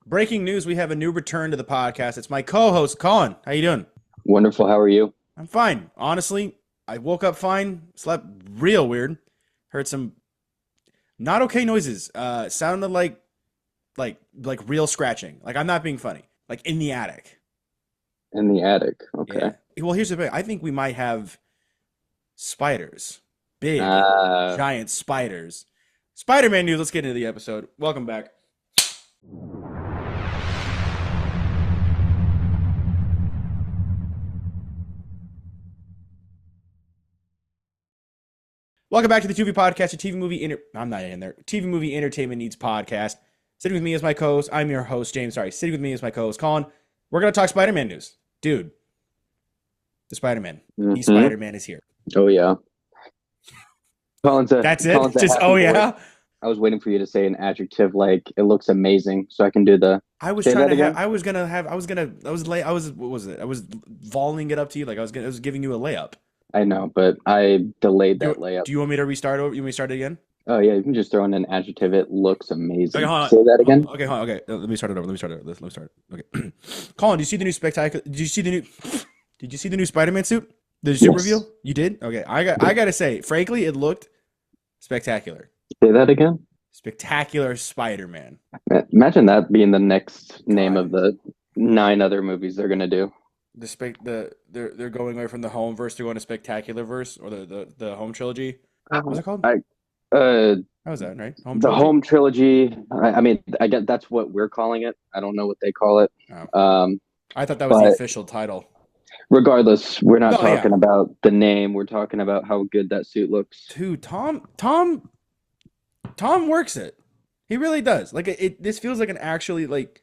Breaking news, we have a new return to the podcast. It's my co-host, Collin. How you doing? Wonderful. How are you? I'm fine. Honestly, I woke up fine, slept real weird, heard some not okay noises. Sounded like real scratching. Like I'm not being funny. Like in the attic. In the attic. Okay. Yeah. Well, here's the thing. I think we might have spiders. Big, Uh, giant spiders. Spider-Man news. Let's get into the episode. Welcome back. Welcome back to the Tu-Vie podcast, a I'm not in there. TV movie entertainment needs podcast. Sitting with me as my co-host, I'm your host, James. Sorry, sitting with me as my co-host, Colin. We're gonna talk Spider-Man news, dude. The Spider-Man. The mhm. Spider-Man is here. Oh yeah. That's it. Colin's a Just happy oh boy. yeah. I was waiting for you to say an adjective like it looks amazing, so I can do the. I was Say trying that to have. again. I was gonna have. I was gonna. I was lay. I was. What was it? I was volleying it up to you. Like I was giving you a layup. I know, but I delayed that Do, layup. do you want me to restart over? You want me to start it again? Oh yeah, you can just throw in an adjective. It looks Okay, amazing. hold on. Say that again. Okay, hold on. Okay, let me start it over. Let me start it. Let me start it. Okay, Colin, do you see the new spectacular? Did you see the new? Did you see the new Spider-Man suit? The suit Yes. reveal? You did? Okay, I gotta say, frankly, it looked spectacular. Say that again. Spectacular Spider-Man. Imagine that being the next name God, of the 9 other movies they're gonna do. they're going away from the home verse to going to spectacular verse or the home trilogy. What's it called? I uh How was that right? Home The trilogy. home trilogy. I mean, I get that's what we're calling it. I don't know what they call it. Oh, Um, I thought that was the but official title. regardless, we're not Oh yeah, talking about the name. We're talking about how good that suit looks. dude. Tom works it. He really does. Like it this feels like an actually like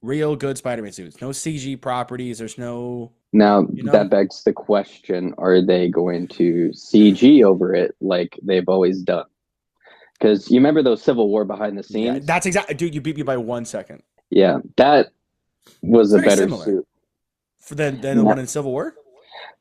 real good Spider-Man suit. No CG properties. There's no, Now, you know. that begs the question, are they going to CG over it like they've always done? Because you remember those Civil War behind the Yeah, scenes? that's exactly. Dude, you beat me by 1 second. Yeah, that It's was a very better similar suit. for than the one in Civil War.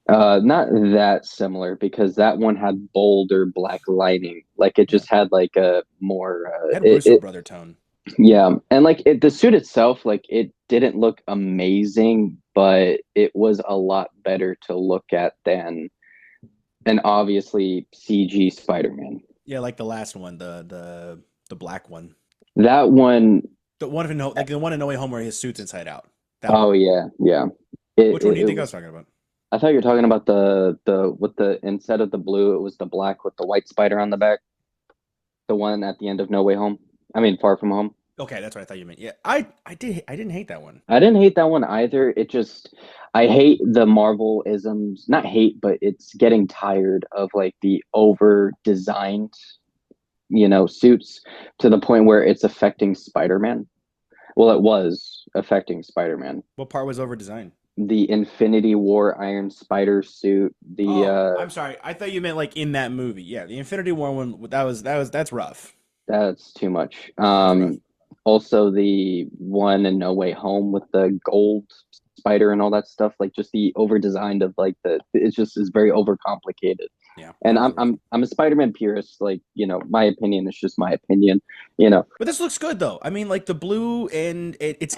Not that similar because that one had bolder black lining. Like it Yeah, just had like a more it had Russo brother tone. yeah, and like the suit itself, like it didn't look amazing, but it was a lot better to look at than an obviously CG Spider-Man. Yeah, like the last one, the black one, That one, the one in no, like the one in No Way Home where his suit's inside out. That oh one. yeah, yeah. It, Which one it, do you it think I was was. talking about? I thought you were talking about the with the instead of the blue, it was the black with the white spider on the back. The one at the end of No Way Home. I mean, Far From Home. Okay, that's what I thought you meant. Yeah, I didn't hate that one. I didn't hate that one either. It just I hate the Marvel isms. Not hate, but it's getting tired of like the over designed, suits to the point where it's affecting Spider-Man. Well, it was affecting Spider-Man. What part was over designed? The Infinity War Iron Spider suit, the Oh, I'm sorry. I thought you meant like in that movie. Yeah, the Infinity War one. That's rough. that's too much. That's rough. Also the one in No Way Home with the gold spider and all that stuff, like just the over designed of like it's just is very overcomplicated. Yeah, And that was I'm rough. I'm I'm a Spider-Man purist. Like, my opinion is just my opinion. You know, But this looks good though. I mean, like the blue and it's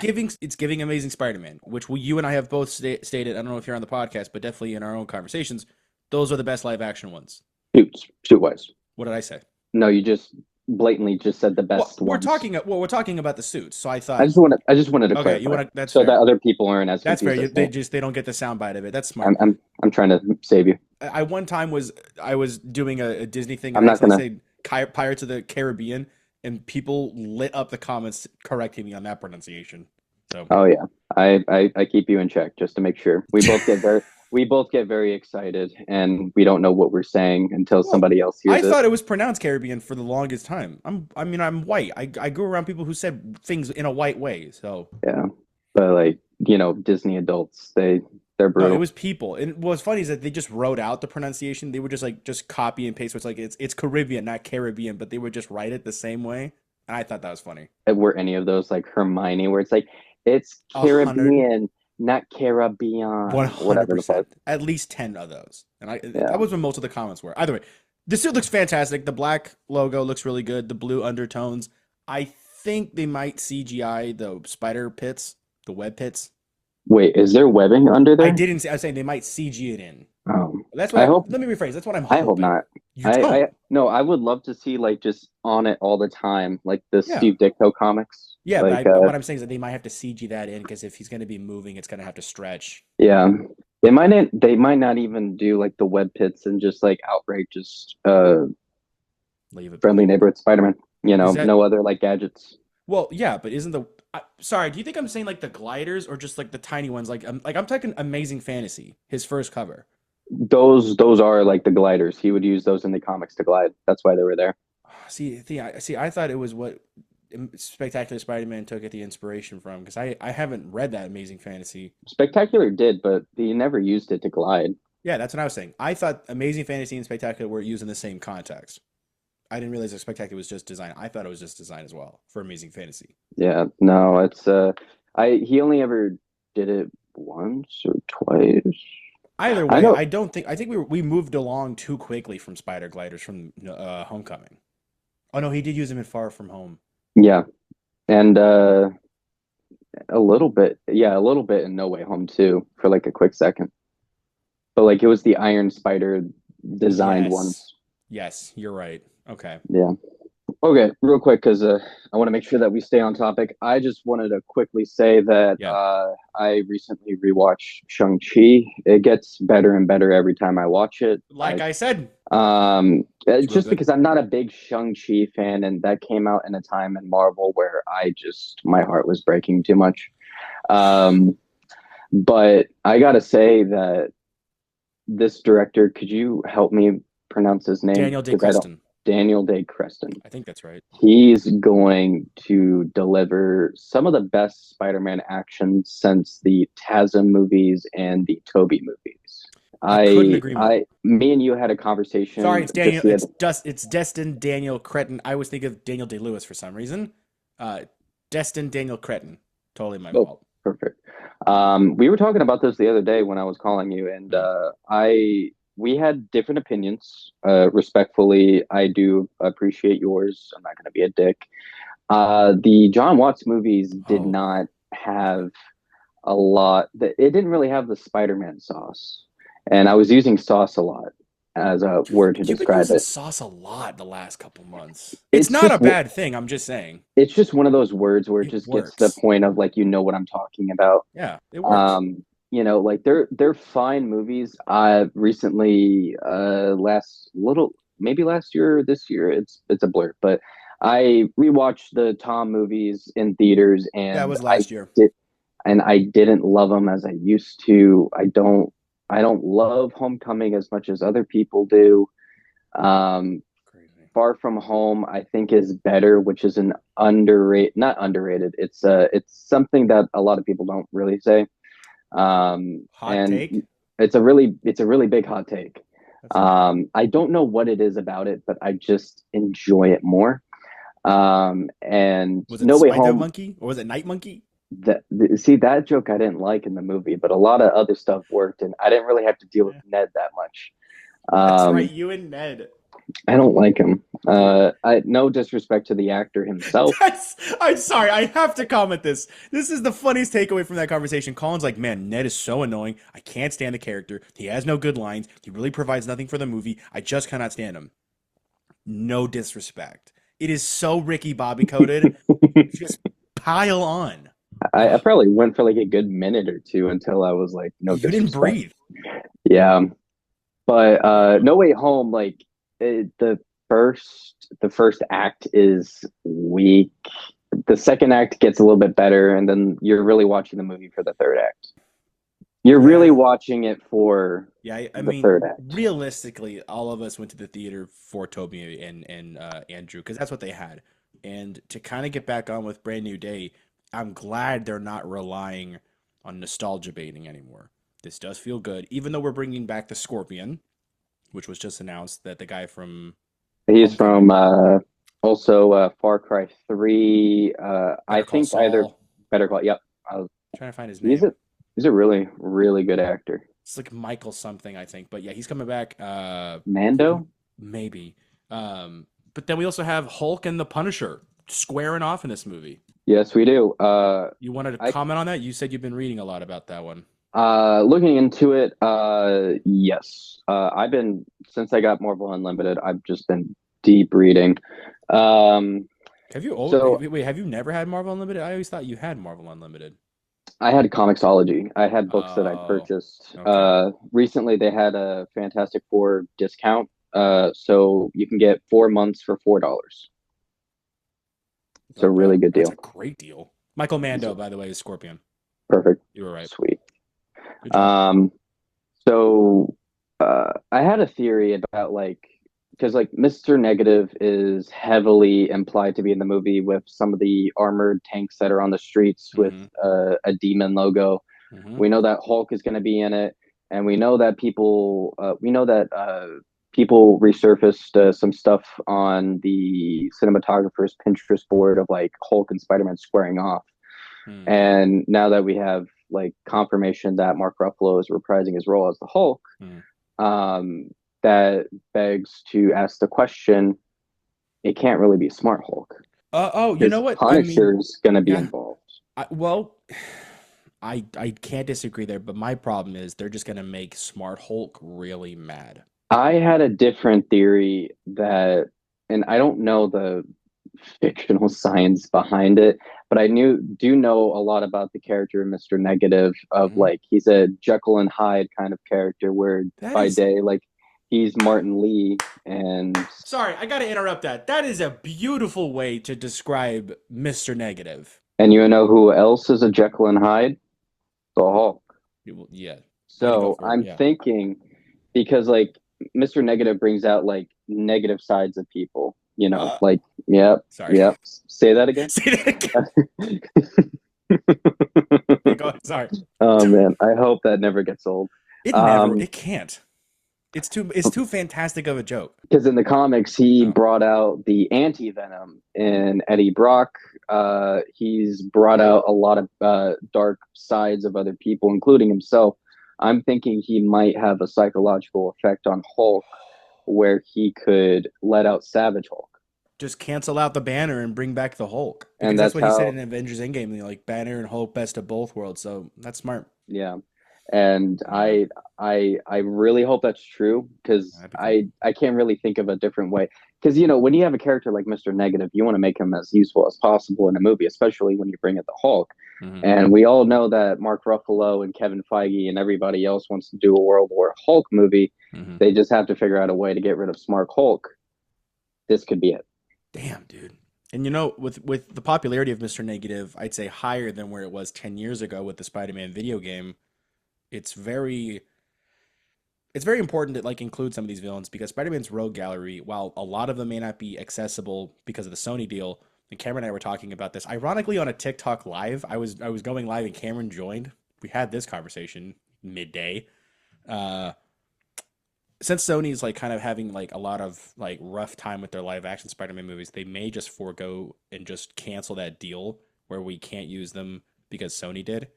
giving Amazing Spider-Man, which you and I have both stated. I don't know if you're on the podcast, but definitely in our own conversations, those are the best live action ones. suit wise. What did I say? No, you just blatantly just said the Well, best ones. we're talking about the suits. So I I thought, just wanted I just wanted to okay, you clarify want to? That's so that fair. other people aren't as That's fair. confused as They me. just they don't get the sound bite of it. That's I'm smart. I'm I'm trying to save you. I one time I was doing a Disney thing and I'm I not gonna. accidentally said Pirates of the Caribbean, and people lit up the comments correcting me on that pronunciation. So Oh yeah, I keep you in check just to make sure. We both get very excited, and we don't know what we're saying until well, somebody else I hears it. thought it was pronounced Caribbean for the longest time. I'm white. I grew around people who said things in a white way. So Yeah, but like Disney adults, they're no, it brutal. was people. And what's funny is that they just wrote out the pronunciation. They would just copy and paste. So it's like it's Caribbean, not Caribbean, but they would just write it the same way. And I thought that was funny. Were any of those like Hermione, where it's like it's 100 Caribbean, not Caribbean, whatever the fuck. 100%. At least 10 of those. And that Yeah, was when most of the comments were. Either way, the suit looks fantastic. The black logo looks really good. The blue undertones. I think they might CGI the spider pits, the web pits. Wait, is there webbing under I there? didn't say. I was saying they might CG it in. Um, That's what I I. hope. Let me rephrase. That's what I'm I hope hoping. not. You I don't. no. I would love to see like just on it all the time, like the Yeah. Steve Ditko comics. Yeah, but Like, what I'm saying is that they might have to CG that in because if he's going to be moving, it's going to have to stretch. yeah, they might not even do like the web pits and just like outright just Leave it friendly blank. neighborhood Spider-Man. Is that No other like gadgets. well? Yeah, but isn't the sorry? Do you think I'm saying like the gliders or just like the tiny ones? Like I'm talking Amazing Fantasy, his first cover. Those are like the gliders. He would use those in the comics to glide. That's why they were there. See, I thought it was what Spectacular Spider-Man took it the inspiration from because I haven't read that Amazing Fantasy. Spectacular did, but he never used it to glide. Yeah, that's what I was saying. I thought Amazing Fantasy and Spectacular were used in the same context. I didn't realize that Spectacular was just design. I thought it was just design as well for Amazing Fantasy. Yeah, no, it's I he only ever did it once or twice. Either I way, know. I think we moved along too quickly from Spider Gliders from Homecoming. Oh no, he did use them in Far From Home. Yeah, and a little bit, yeah, a little bit in No Way Home too for like a quick second. But like it was the Iron Spider designed Yes. ones. Yes, you're right. Okay. Yeah. Okay, real quick, because I want to make sure that we stay on topic. I just wanted to quickly say that Yeah. I recently rewatched Shang-Chi. It gets better and better every time I watch it. Like I said, it's real Just good. because I'm not a big Shang-Chi fan, and that came out in a time in Marvel where my heart was breaking too much. Um, but I gotta say that this director, could you help me pronounce his name? Daniel Day Because I don't. Creston. Daniel Day Creston. I think that's right. He's going to deliver some of the best Spider-Man action since the TASM movies and the Toby movies. I couldn't agree more. Me and you had a Sorry, conversation it's just Daniel. the other. It's Destin Daniel Cretton. I always think of Daniel Day Lewis for some reason. Uh, Destin Daniel Cretton. Totally my Oh, fault. perfect. We were talking about this the other day when I was calling you, and Mm. we had different opinions. Respectfully, I do appreciate yours. I'm not going to be a dick. The John Watts movies did Oh, not have a lot. It didn't really have the Spider-Man sauce, and I was using sauce a lot as a word to you've been describe using it. sauce a lot the last couple months. It's It's not a just bad thing. I'm just saying it's just one of those words where it it just gets to the works. point of like what I'm talking about. Yeah, it works. Um, like they're fine movies. I recently, maybe last year or this year, it's a blur, but I rewatched the Tom movies in theaters, That and was last year. I didn't love them as I used to. I don't love Homecoming as much as other people do. Um, Crazy. Far From Home, I think, is better, which is an underrated, not underrated. It's something that a lot of people don't really say. Hot And take. it's a really big hot take. That's interesting. I don't know what it is about it, but I just enjoy it more. And Was it the No Way Spider Home, Monkey or was it Night Monkey? see that joke I didn't like in the movie, but a lot of other stuff worked, and I didn't really have to deal with Yeah. Ned that much. That's right. Um, You and Ned. I don't like him. Dude, I no disrespect to the actor himself. I'm sorry. I have to comment this. This is the funniest takeaway from that conversation. Colin's like, man, Ned is so annoying. I can't stand the character. He has no good lines. He really provides nothing for the movie. I just cannot stand him. No disrespect. It is so Ricky Bobby coded. Just pile on. I Ugh, probably went for like a good minute or two until I was like, no you didn't disrespect. breathe. Yeah, but Uh, No Way Home, like the first act is weak. The second act gets a little bit better, and then you're really watching the movie for the third act. You're really yeah. watching it for Yeah, I the mean, third act. realistically, all of us went to the theater for Toby and Andrew because that's what they had. And to kind of get back on with Brand New Day, I'm glad they're not relying on nostalgia baiting anymore. This does feel good, even though we're bringing back the Scorpion, which was just announced that the guy from He's from Homecoming, also Far Cry 3. I Better Call think either Saul, Better Call. Yep, uh, trying to find his he's name. a he's a really really good actor. It's like Michael something, I think. But yeah, he's coming back. Mando. Maybe. Um, but then we also have Hulk and the Punisher. squaring off in this movie. Yes, we do. You wanted to I comment on that? You said you've been reading a lot about that one. Looking into it, yes. I've been since I got Marvel Unlimited, I've just been deep reading. Um, Have you so wait, have you never had Marvel Unlimited? I always thought you had Marvel Unlimited. I had Comixology. I had books that I Oh, purchased. okay. Recently they had a Fantastic Four discount. So you can get 4 months for $4. It's a Okay. really good That's a deal. great deal. Michael Mando, by the way, is Scorpion. Perfect. You were right. Sweet. Good job. Um, so I had a theory about like because like Mr. Negative is heavily implied to be in the movie with some of the armored tanks that are on the streets with Mm-hmm. a demon logo. Mm-hmm. We know that Hulk is going to be in it, and we know that people resurfaced some stuff on the cinematographer's Pinterest board of like Hulk and Spider-Man squaring off. Mm-hmm. And now that we have like confirmation that Mark Ruffalo is reprising his role as the Hulk, Mm. um, that begs to ask the question: it can't really be Smart Hulk Oh, you know because what? I mean, Punisher's going to be yeah. involved. Well, I can't disagree there, but my problem is they're just gonna make Smart Hulk really mad. I had a different theory that, and I don't know the fictional science behind it, but I do know a lot about the character Mr. Negative of Hmm. like he's a Jekyll and Hyde kind of character where That by is day like he's Martin Lee and Sorry, I gotta interrupt that. That is a beautiful way to describe Mr. Negative. you know who else is a Jekyll and Hyde? The Hulk. Yeah, way to go So for it. I'm Yeah. thinking because like Mr. Negative brings out like negative sides of people, Uh, like yep, sorry. yep. Say that again. Say that again. Go ahead. Sorry. Oh man, I hope that never gets old. It can't. It's too fantastic of a joke. Because in the comics, he No. brought out the anti-venom in Eddie Brock. He's brought out a lot of dark sides of other people, including himself. I'm thinking he might have a psychological effect on Hulk, where he could let out Savage Hulk, Just cancel out the Banner and bring back the Hulk. and Because that's that's what he said how. in Avengers Endgame, like Banner and Hulk best of both worlds. So that's smart. Yeah, and Yeah. I really hope that's true because That'd be cool. I can't really think of a different way. Because when you have a character like Mr. Negative, you want to make him as useful as possible in a movie, especially when you bring in the Hulk. Hmm. And we all know that Mark Ruffalo and Kevin Feige and everybody else wants to do a World War Hulk movie. Hmm. They just have to figure out a way to get rid of Smart Hulk. This could be it. Damn, dude. And with the popularity of Mr. Negative, I'd say higher than where it was 10 years ago with the Spider-Man video game. It's very it's very important to like include some of these villains because Spider-Man's rogue gallery, while a lot of them may not be accessible because of the Sony deal, and Cameron and I were talking about this. Ironically, on a TikTok live, I was going live and Cameron joined. We had this conversation midday. Uh, since Sony's like kind of having like a lot of like rough time with their live action Spider-Man movies, they may just forego and just cancel that deal where we can't use them because Sony did.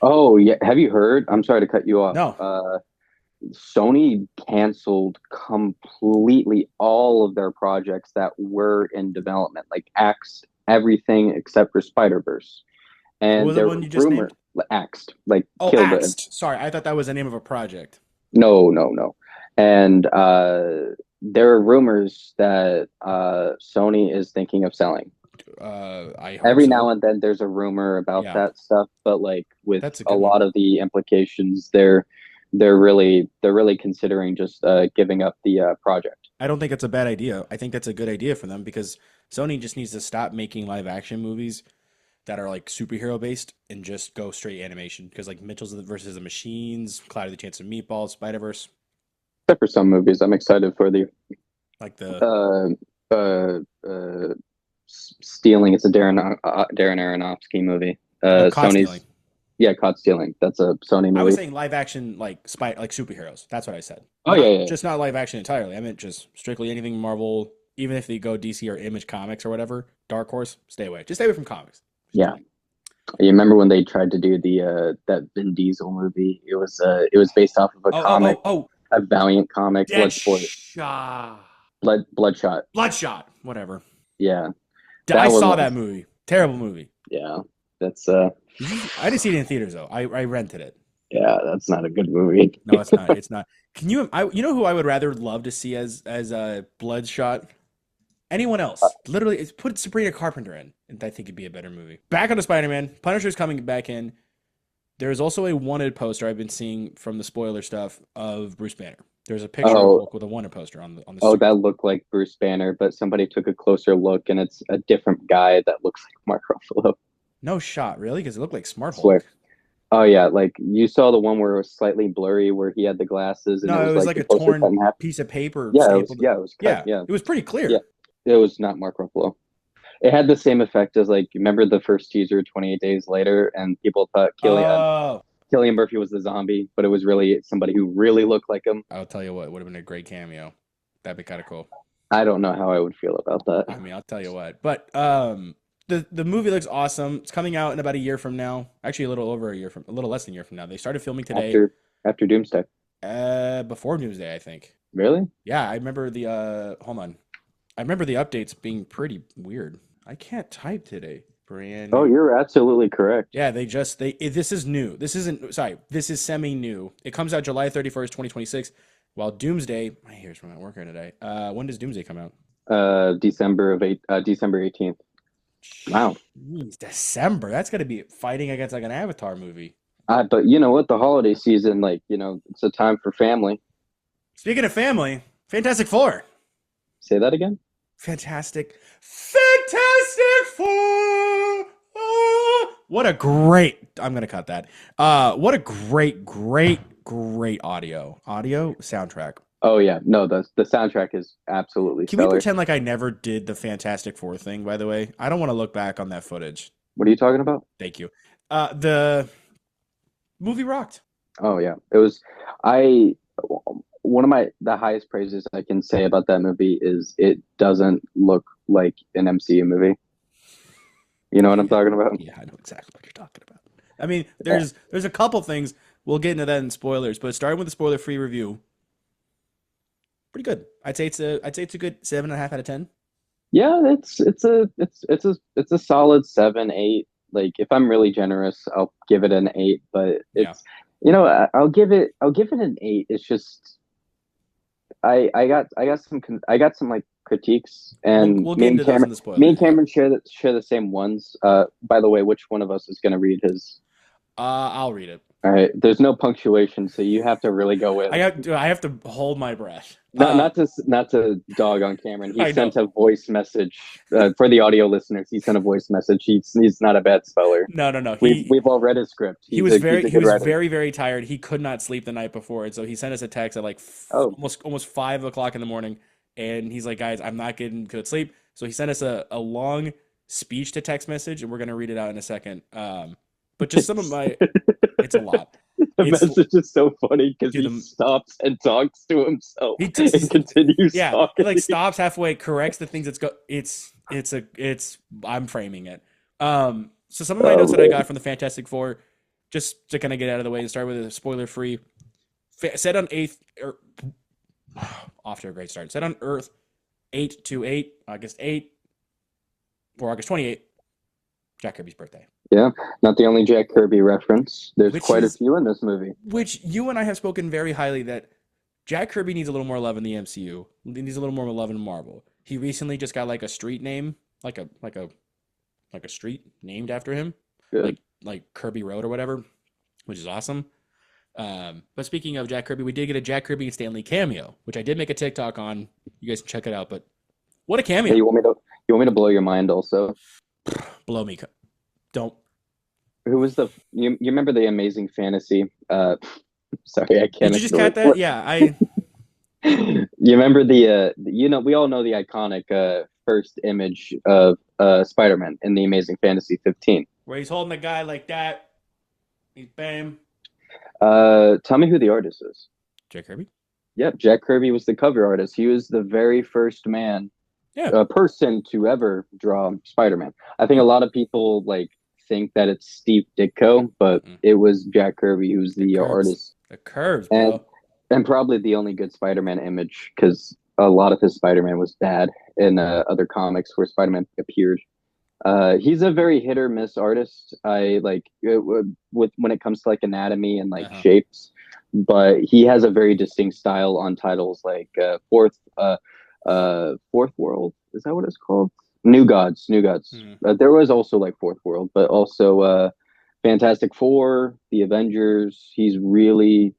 Oh yeah, have you heard? I'm sorry to cut you off. No. Sony canceled completely all of their projects that were in development, like axed everything except for Spider-Verse. What And was the there one were you just rumors, named? axed, like Oh, killed it. Axed. Sorry, I thought that was the name of a project. No, no, no. And there are rumors that Sony is thinking of selling. I hope Every now so. and then there's a rumor about Yeah, that stuff, but like with that's a a good one. lot of the implications, they're really considering just giving up the project. I don't think it's a bad idea. I think that's a good idea for them because Sony just needs to stop making live action movies that are like superhero based and just go straight animation. Because like Mitchell's versus the Machines, Cloud of the Chance of Meatballs, Spider Verse, Except for some movies, I'm excited for the like the uh, uh, uh, Stealing. It's a Darren Aronofsky movie. Caught Stealing. Sony's yeah, Caught Stealing. That's a Sony I was movie. saying live action like superheroes. That's what I said. Oh yeah, Not yeah, just not live action entirely. I meant just strictly anything Marvel. Even if they go DC or Image Comics or whatever, Dark Horse, stay away. Just stay away from comics. Just yeah. don't. You remember when they tried to do the that Vin Diesel movie? It was based off of a Oh, oh, comic, oh, oh, a Valiant comic, Deadshot. Bloodshot. Bloodshot. Whatever. Yeah. That one saw was, that movie. Terrible movie. yeah, that's I didn't see it in theaters though. I rented it. yeah, that's not a good movie. No, it's not. It's not. Can you? You know who I would rather love to see as Bloodshot? Anyone else? Literally, put Sabrina Carpenter in, and I think it'd be a better movie. Back on to Spider-Man. Punisher's coming back in. There is also a wanted poster I've been seeing from the spoiler stuff of Bruce Banner. There's a picture of Hulk with a wanted poster on the Oh, suit. that looked like Bruce Banner, but somebody took a closer look, and it's a different guy that looks like Mark Ruffalo. No shot, really? Because it looked like Smart Swear. Hulk. Oh yeah, like you saw the one where it was slightly blurry, where he had the glasses, and No, it was like the a poster cut in torn half. piece of paper Yeah, stapled. it was cut. Yeah, It was pretty clear. yeah, it was not Mark Ruffalo. It had the same effect as like remember the first teaser 28 Days Later, and people thought Cillian Murphy was the zombie, but it was really somebody who really looked like him. I'll tell you what, it would have been a great cameo. That'd be kind of cool. I don't know how I would feel about that. I mean, I'll tell you what. But the movie looks awesome. It's coming out in about a year from now. Actually, a little less than a year from now. They started filming today. After Doomsday. Before Doomsday, I think. Really? Yeah, I remember the hold on. I remember the updates being pretty weird. I can't type today. Brand new. Oh, you're absolutely correct. Yeah, this is new. This is semi-new. It comes out July 31st, 2026, while Doomsday, my hair's from not working today. When does Doomsday come out? December 18th. Wow. Jeez, December. That's got to be fighting against like an Avatar movie. But you know what? The holiday season, it's a time for family. Speaking of family, Fantastic Four. Say that again? Fantastic Four. What a great, I'm going to cut that. What a great audio soundtrack. Oh yeah. No, the soundtrack is absolutely Can stellar. we pretend like I never did the Fantastic Four thing, by the way? I don't want to look back on that footage. What are you talking about? Thank you. The movie rocked. Oh yeah. One of the highest praises I can say about that movie is it doesn't look like an MCU movie. You know what I'm talking about? Yeah, I know exactly what you're talking about. I mean, there's a couple things. We'll get into that in spoilers, but starting with the spoiler-free review, pretty good. I'd say it's a good 7.5 out of 10. Yeah, it's a solid 7, 8. Like if I'm really generous, I'll give it an 8. But I'll give it an 8. It's just I got some like critiques, and we'll get into those in the spoilers. Me and Cameron share the same ones. By the way, which one of us is going to read his? I'll read it. All right. There's no punctuation, so you have to really go with. I have to hold my breath. Not to dog on Cameron. He sent a voice message for the audio listeners. He sent a voice message. He's not a bad speller. No. We've all read his script. He was very, very tired. He could not sleep the night before, and so he sent us a text at like almost 5 o'clock in the morning. And he's like, guys, I'm not getting good sleep. So he sent us a long speech to text message, and we're gonna read it out in a second. But just some of my, it's a lot. The message is so funny because he stops and talks to himself. He continues. Yeah, talking. He like stops halfway, corrects the things I'm framing it. So some of my notes that I got from the Fantastic Four, just to kind of get out of the way and start with a spoiler free. Set on off to a great start. Set on Earth 8/28, August 8, for August 28th, Jack Kirby's birthday. Yeah, not the only Jack Kirby reference. There's quite a few in this movie. Which you and I have spoken very highly that Jack Kirby needs a little more love in the MCU. He needs a little more love in Marvel. He recently just got like a street name, like a street named after him, like Kirby Road or whatever, which is awesome. But speaking of Jack Kirby, we did get a Jack Kirby and Stan Lee cameo, which I did make a TikTok on. You guys can check it out. But what a cameo! Hey, you want me to blow your mind also? Blow me. Don't. Who was you remember the Amazing Fantasy? Sorry, I can't. Did you just cut that? Yeah, You remember we all know the iconic first image of Spider-Man in the Amazing Fantasy 15, where he's holding the guy like that. He's bam. Tell me who the artist is. Jack Kirby? Yep, Jack Kirby was the cover artist. He was the very first person to ever draw Spider-Man. I think a lot of people think that it's Steve Ditko, but it was Jack Kirby who's the artist. The curves, bro. And probably the only good Spider-Man image, because a lot of his Spider-Man was bad in other comics where Spider-Man appeared. He's a very hit or miss artist. I like with when it comes to like anatomy and like Uh-huh. shapes, but he has a very distinct style on titles like Fourth World. Is that what it's called? New Gods, New Gods. Hmm. There was also like Fourth World, but also Fantastic Four, The Avengers. He's really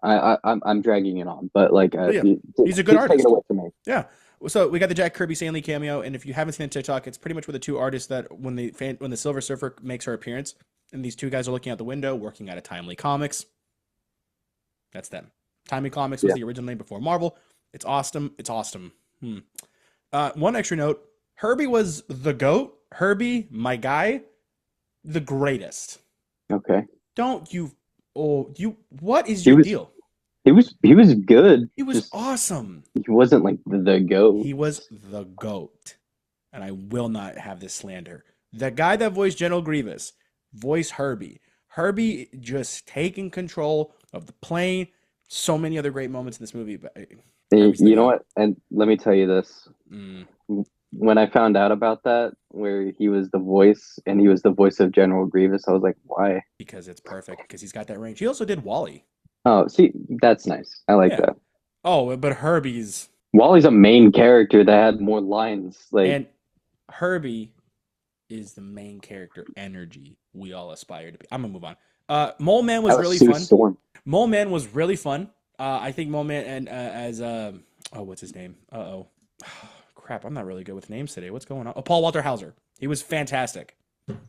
I'm dragging it on, but like But yeah, he's a good please take it artist. away from me. Yeah. So we got the Jack Kirby Stanley cameo, and if you haven't seen the TikTok, it's pretty much with the two artists that when the Silver Surfer makes her appearance, and these two guys are looking out the window, working at a Timely Comics. That's them. Timely Comics was Yeah. the original name before Marvel. It's awesome. It's awesome. One extra note: Herbie was the goat. Herbie, my guy, the greatest. Okay. Don't you? Oh, you. What is He your was deal? he was good. He was Just awesome. he wasn't like the goat. He was the GOAT. And I will not have this slander. The guy that voiced General Grievous voiced Herbie. Herbie just taking control of the plane. So many other great moments in this movie, but Herbie's the You know GOAT. what? And let me tell you this. Mm, When I found out about that, where he was the voice and he was the voice of General Grievous, I was like, why? because it's perfect, because he's got that range. He also did Wally. Oh, see, that's nice. I like Yeah. that. Oh, but Herbie's Wally's a main character that had more lines. Like, and Herbie is the main character energy we all aspire to be. I'm gonna move on. Mole Man was that was really Sue fun. Storm. Mole Man was really fun. I think Mole Man and oh, what's his name? Crap, I'm not really good with names today. What's going on? Oh, Paul Walter Hauser. He was fantastic.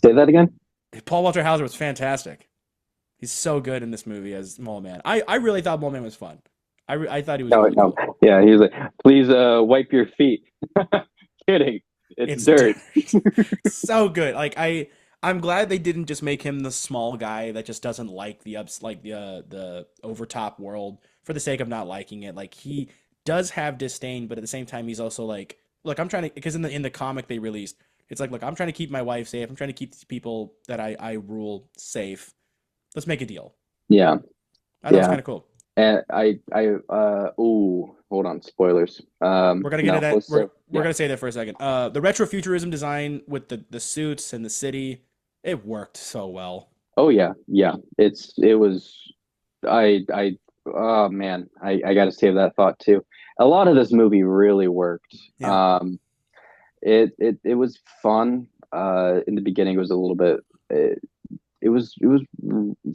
Say that again? Paul Walter Hauser was fantastic. He's so good in this movie as Mole Man. I really thought Mole Man was fun. I thought he was No, really no. cool. Yeah, he was like, please wipe your feet. Kidding. It's It's dirt. dirt. So good. I'm glad they didn't just make him the small guy that just doesn't like the overtop world for the sake of not liking it. Like he does have disdain, but at the same time he's also like, look, I'm trying to because in the comic they released, it's like, look, I'm trying to keep my wife safe. I'm trying to keep these people that I rule safe. Let's make a deal. Yeah, I thought it was yeah. kind of cool. And ooh, hold on, spoilers. We're gonna get to No, that. let's say, We're yeah. gonna say that for a second. The retrofuturism design with the suits and the city, it worked so well. Oh yeah, yeah. It was I oh man, I gotta save that thought too. A lot of this movie really worked. Yeah. It was fun. In the beginning it was a little bit it was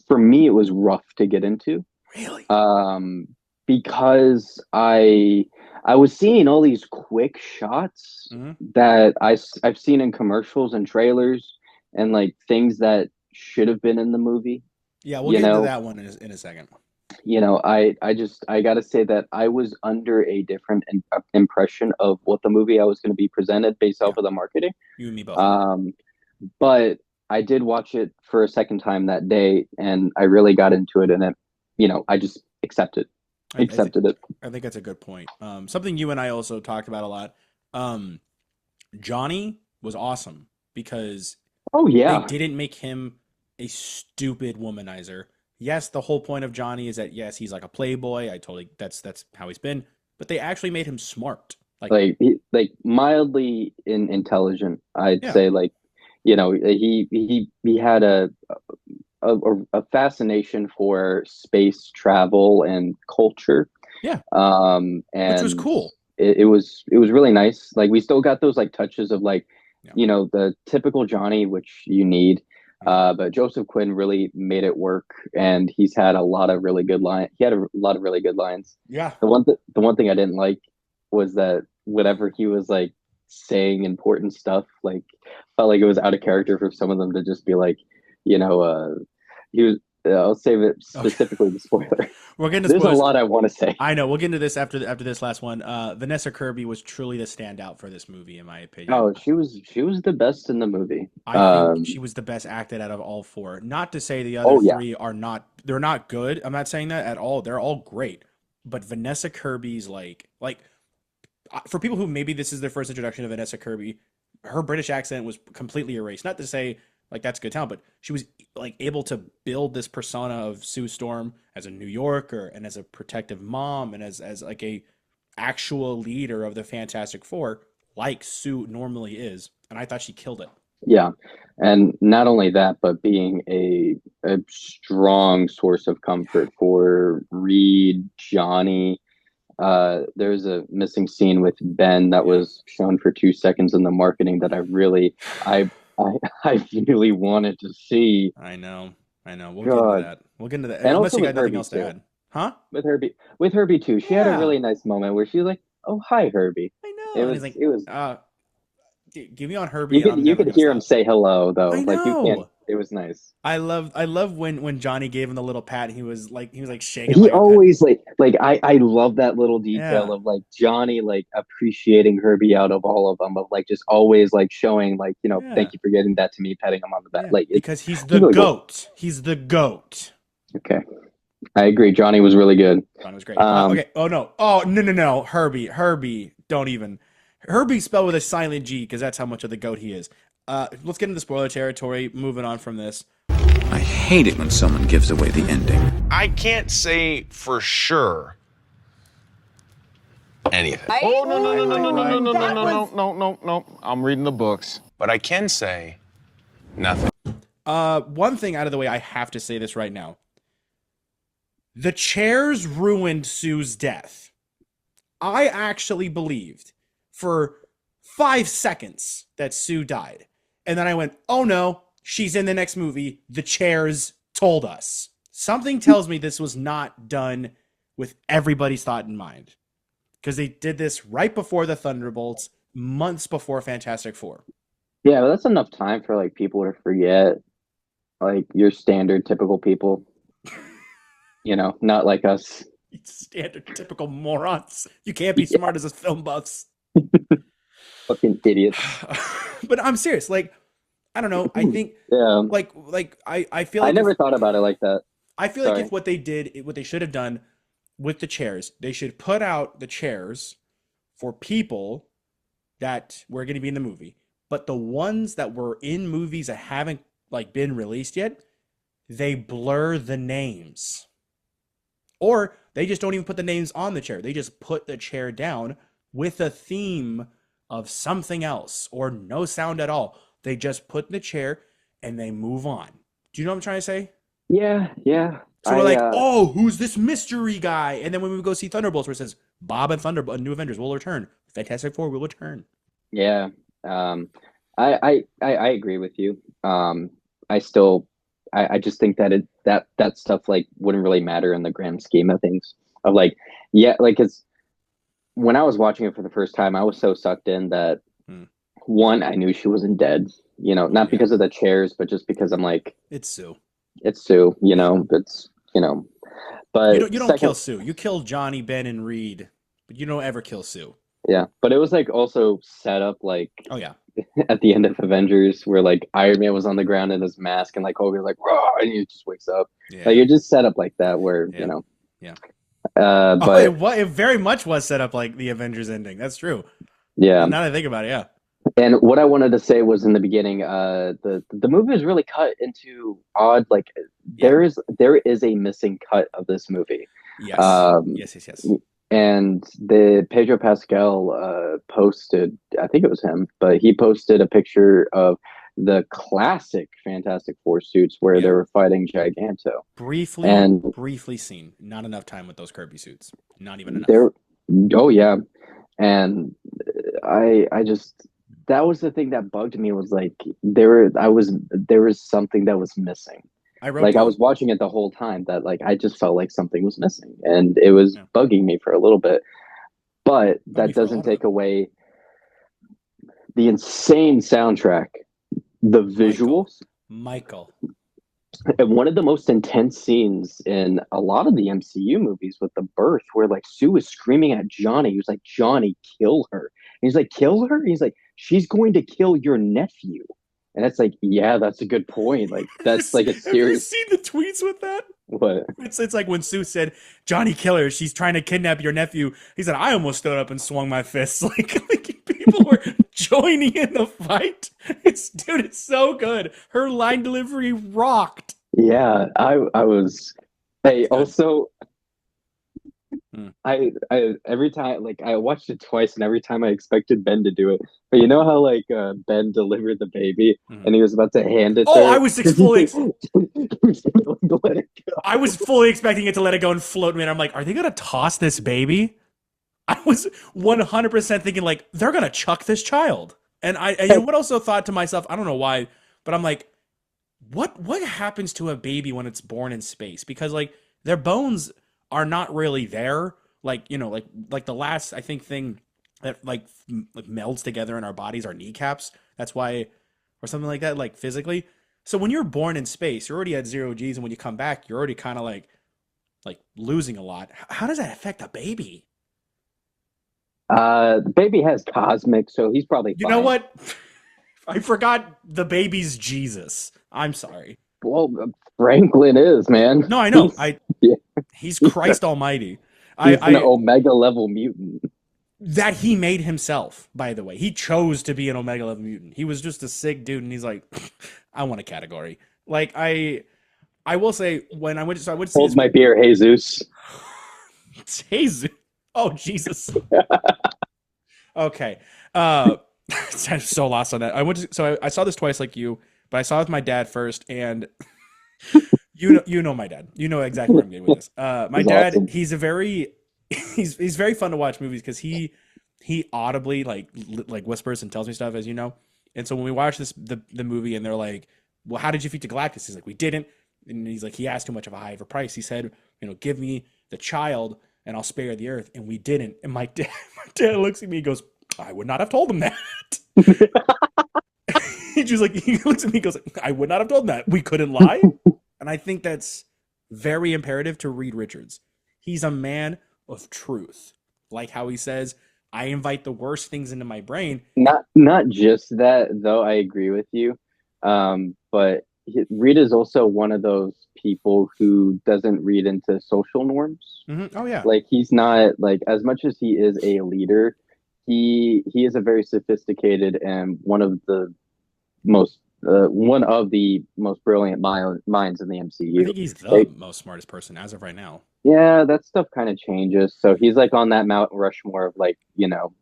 for me it was rough to get into. Really? Um because I was seeing all these quick shots Hmm. that I've seen in commercials and trailers and like things that should have been in the movie, Yeah, we'll you get into know. that one in a second. I gotta say that I was under a different impression of what the movie I was going to be presented based Yeah, off of the marketing. you and me both. Um, but I did watch it for a second time that day, and I really got into it, and I just I think accepted it. I think that's a good point. Something you and I also talked about a lot. Um, Johnny was awesome because Oh they yeah, didn't make him a stupid womanizer. Yes, the whole point of Johnny is that yes, he's like a playboy. I totally that's how he's been, but they actually made him smart. Like, like mildly intelligent. I'd yeah, say like he had a fascination for space travel and culture. yeah, which was And cool. it was really nice. Like we still got those like touches of like, Yeah. the typical Johnny, which you need. Mhm. But Joseph Quinn really made it work, and he's had a lot of really good line. He had a lot of really good lines. Yeah. The one thing I didn't like was that whenever he was like saying important stuff, like felt like it was out of character for some of them to just be like, you know, he was. I'll save it Okay. specifically the spoiler. We're getting to There's a spoilers. lot I want to say. I know. We'll get into this after this last one. Vanessa Kirby was truly the standout for this movie, in my opinion. Oh, she was the best in the movie. I think she was the best acted out of all four. Not to say the other Oh yeah, three are not. They're not good. I'm not saying that at all. They're all great. But Vanessa Kirby's like for people who maybe this is their first introduction to Vanessa Kirby, her British accent was completely erased. Not to say like that's good talent, but she was like able to build this persona of Sue Storm as a New Yorker and as a protective mom and as like a actual leader of the Fantastic Four, like Sue normally is. And I thought she killed it. Yeah. And not only that, but being a strong source of comfort for Reed, Johnny. There's a missing scene with Ben that Yeah, was shown for 2 seconds in the marketing that I, I, I really wanted to see. I know. I know. We'll get into God. that. We'll get into that. And Unless also you with got nothing Herbie else to too. add. Huh? With Herbie too. She had a Yeah, really nice moment where she was like, "Oh, hi, Herbie." I It know. And he's was like, it was give me on Herbie and I'm you never could going to hear him stop. say hello though. I Like you can't. know. It was nice. I love when Johnny gave him the little pat. He was like shaking He like a pet. always I love that little detail Yeah, of like Johnny like appreciating Herbie out of all of them, of like just always like showing like, yeah, thank you for getting that to me, patting him on the back. yeah. Like Because he's it's the really cool. goat. He's the goat. Okay. I agree. Johnny was really good. Johnny was great. Um Okay. Oh no. Oh no no no. Herbie. Don't even. Herbie spelled with a silent G because that's how much of the goat he is. Let's get into spoiler territory. Moving on from this. I hate it when someone gives away the ending. I can't say for sure anything, Oh, no, no, no, no, no, no, no, no, no, That no, was- no, no, no. I'm reading the books. but I can say nothing. One thing out of the way, I have to say this right now. The chairs ruined Sue's death. I actually believed for 5 seconds that Sue died. And then I went, oh no, she's in the next movie. The chairs told us. Something tells me this was not done with everybody's thought in mind. Because they did this right before the Thunderbolts, months before Fantastic Four. yeah, but that's enough time for like people to forget like your standard typical people, not like us. Standard typical morons. You can't be Yeah, smart as a film buffs. fucking idiots. But I'm serious. Like, I don't know. I think Yeah. I feel I like never thought about it like that. if Sorry. what they did, what they should have done with the chairs, they should put out the chairs for people that were going to be in the movie, but the ones that were in movies that haven't like been released yet, they blur the names, or they just don't even put the names on the chair. They just put the chair down with a theme of something else or no sound at all. They just put in the chair and they move on. Do you know what I'm trying to say? Yeah, yeah. So we're like, oh, who's this mystery guy? And then when we go see Thunderbolts, where it says Bob and Thunderbolt, New Avengers will return, Fantastic Four will return. Yeah. I agree with you. I still I just think that that stuff like wouldn't really matter in the grand scheme of things. Of like, yeah, like it's when I was watching it for the first time, I was so sucked in that Hmm. one, I knew she wasn't dead, Oh not yeah, because of the chairs, but just because I'm like, it's Sue. it's Sue, Yeah, but you don't kill second, Sue. You kill Johnny, Ben, and Reed, but you don't ever kill Sue. yeah, but it was like also set up like Oh yeah, at the end of Avengers where like Iron Man was on the ground in his mask and like Hogan's like, raw, and he just wakes up. yeah, Like you're just set up like that where, yeah, yeah. Oh, but it very much was set up like the Avengers ending. That's true. yeah. Now that I think about it, yeah. And what I wanted to say was in the beginning, the movie is really cut into odd, like Yeah. there is a missing cut of this movie. Yes. Um, Yes. and the Pedro Pascal posted, I think it was him, but he posted a picture of the classic Fantastic Four suits where they Yeah. were fighting Giganto. Briefly, And briefly seen. Not enough time with those Kirby suits. Not even enough. there, oh yeah, and I just that was the thing that bugged me was like there was something that was missing. I wrote Like I down. was watching it the whole time that like I just felt like something was missing, and it was Yeah. bugging me for a little bit. But Bugged me that for a doesn't lot of take it. away the insane soundtrack, the visuals, Michael. and one of the most intense scenes in a lot of the MCU movies with the birth, where like Sue is screaming at Johnny. He was like, "Johnny, kill her!" And he's like, "Kill her?" And he's like, "She's going to kill your nephew." And it's like, yeah, that's a good point. Like that's like a Have you serious seen the tweets with that? what? It's like when Sue said, "Johnny Killer, she's trying to kidnap your nephew." He said, "I almost stood up and swung my fists." Like people were joining in the fight. It's so good. Her line delivery rocked. Yeah, I was. Hey, Good. also, I every time like I watched it twice, and every time I expected Ben to do it. But you know how like Ben delivered the baby, and he was about to hand it to Oh, her? I was fully Let it go. I was fully expecting it to let it go and float me. And I'm like, are they gonna toss this baby? I was 100% thinking like they're gonna chuck this child. And I would also thought to myself, I don't know why, but I'm like, what happens to a baby when it's born in space? Because like their bones are not really there. Like, you know, like the last I think thing that like melds together in our bodies are kneecaps. That's why, or something like that, like physically. So when you're born in space, you're already at 0 G's, and when you come back, you're already kind of like losing a lot. How does that affect a baby? The baby has cosmic, so he's probably You fine. know what? I forgot the baby's Jesus. I'm sorry. Well, Franklin is, man. No, I know. Yeah. He's Christ Almighty. He's an Omega level mutant. That he made himself, by the way. He chose to be an Omega level mutant. He was just a sick dude, and he's like, I want a category. Like I will say when I went to see Hold my beer, Jesus. Jesus. Oh Jesus. Okay. I'm so lost on that. I saw this twice like you, but I saw it with my dad first, and you know my dad. You know exactly where I'm getting with this. My dad, awesome. He's a very he's very fun to watch movies because he audibly like whispers and tells me stuff, as you know. And so when we watch the movie and they're like, well, how did you feed to Galactus? He's like, we didn't. And he's like, he asked too much of a high of a price. He said, you know, give me the child and I'll spare the earth. And we didn't. And my dad looks at me and goes, I would not have told him that. He looks at me and goes, I would not have told him that. We couldn't lie. And I think that's very imperative to Reed Richards. He's a man of truth. Like how he says, I invite the worst things into my brain. Not just that, though. I agree with you. But Reed is also one of those people who doesn't read into social norms. Mm-hmm. Oh yeah. Like he's not like, as much as he is a leader, he is a very sophisticated and one of the most brilliant minds in the MCU. I think he's the most smartest person as of right now. Yeah, that stuff kind of changes. So he's like on that Mount Rushmore of like, you know,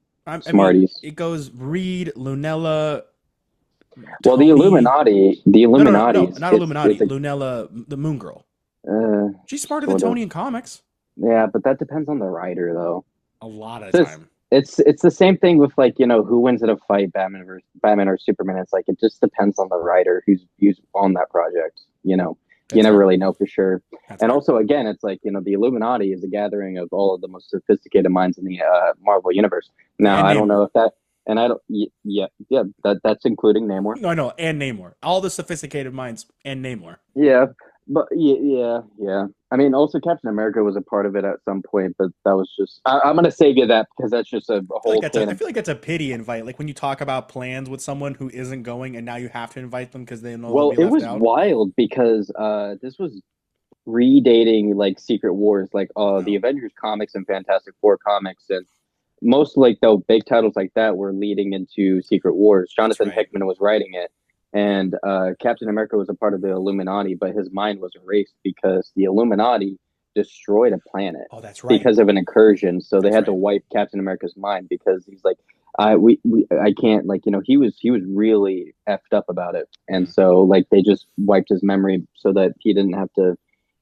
smarties. It goes Reed, Lunella. Well, the Illuminati. No, not Illuminati. Lunella, the Moon Girl. She's smarter than Tony in comics. Yeah, but that depends on the writer, though. A lot of the time. It's the same thing with like, you know, who wins in a fight, Batman or Superman. It's like it just depends on the writer who's on that project. You know, you never really know for sure. And also, again, it's like, you know, the Illuminati is a gathering of all of the most sophisticated minds in the Marvel universe. Now, I don't know if that. And I don't, that's including Namor. No, I know, and Namor. All the sophisticated minds and Namor. Yeah, but yeah. I mean, also Captain America was a part of it at some point, but that was just, I'm going to save you that because that's just a whole I feel like that's a pity invite. Like when you talk about plans with someone who isn't going and now you have to invite them because they know they'll be left out. Well, it was wild because this was redating like Secret Wars, like the Avengers comics and Fantastic Four comics, and most like the big titles like that were leading into Secret Wars. Jonathan Hickman was writing it, and Captain America was a part of the Illuminati, but his mind was erased because the Illuminati destroyed a planet. Oh, that's right. Because of an incursion, so they had to wipe Captain America's mind because he's like, I can't, like, you know, he was really effed up about it, and so like they just wiped his memory so that he didn't have to,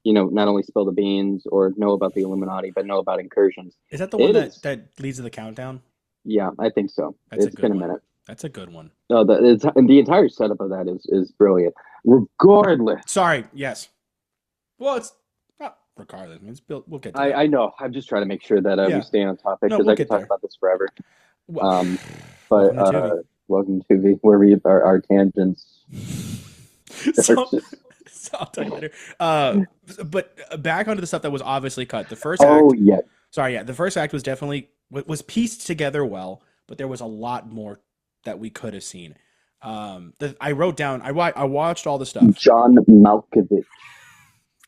you know, not only spill the beans or know about the Illuminati, but know about incursions. Is that the one that leads to the countdown? Yeah, I think so. It's been a minute. That's a good one. No, the entire setup of that is brilliant. Regardless. Sorry, yes. Well, it's not regardless. I mean, it's built. We'll get to I know. I'm just trying to make sure that we stay on topic because I could talk about this forever. Well, but welcome to Tu-Vie, where we our tangents. I'll tell you later. But back onto the stuff that was obviously cut. The first act. Oh yeah. Sorry, yeah. The first act was definitely was pieced together well, but there was a lot more that we could have seen. I wrote down. I watched all the stuff. John Malkovich.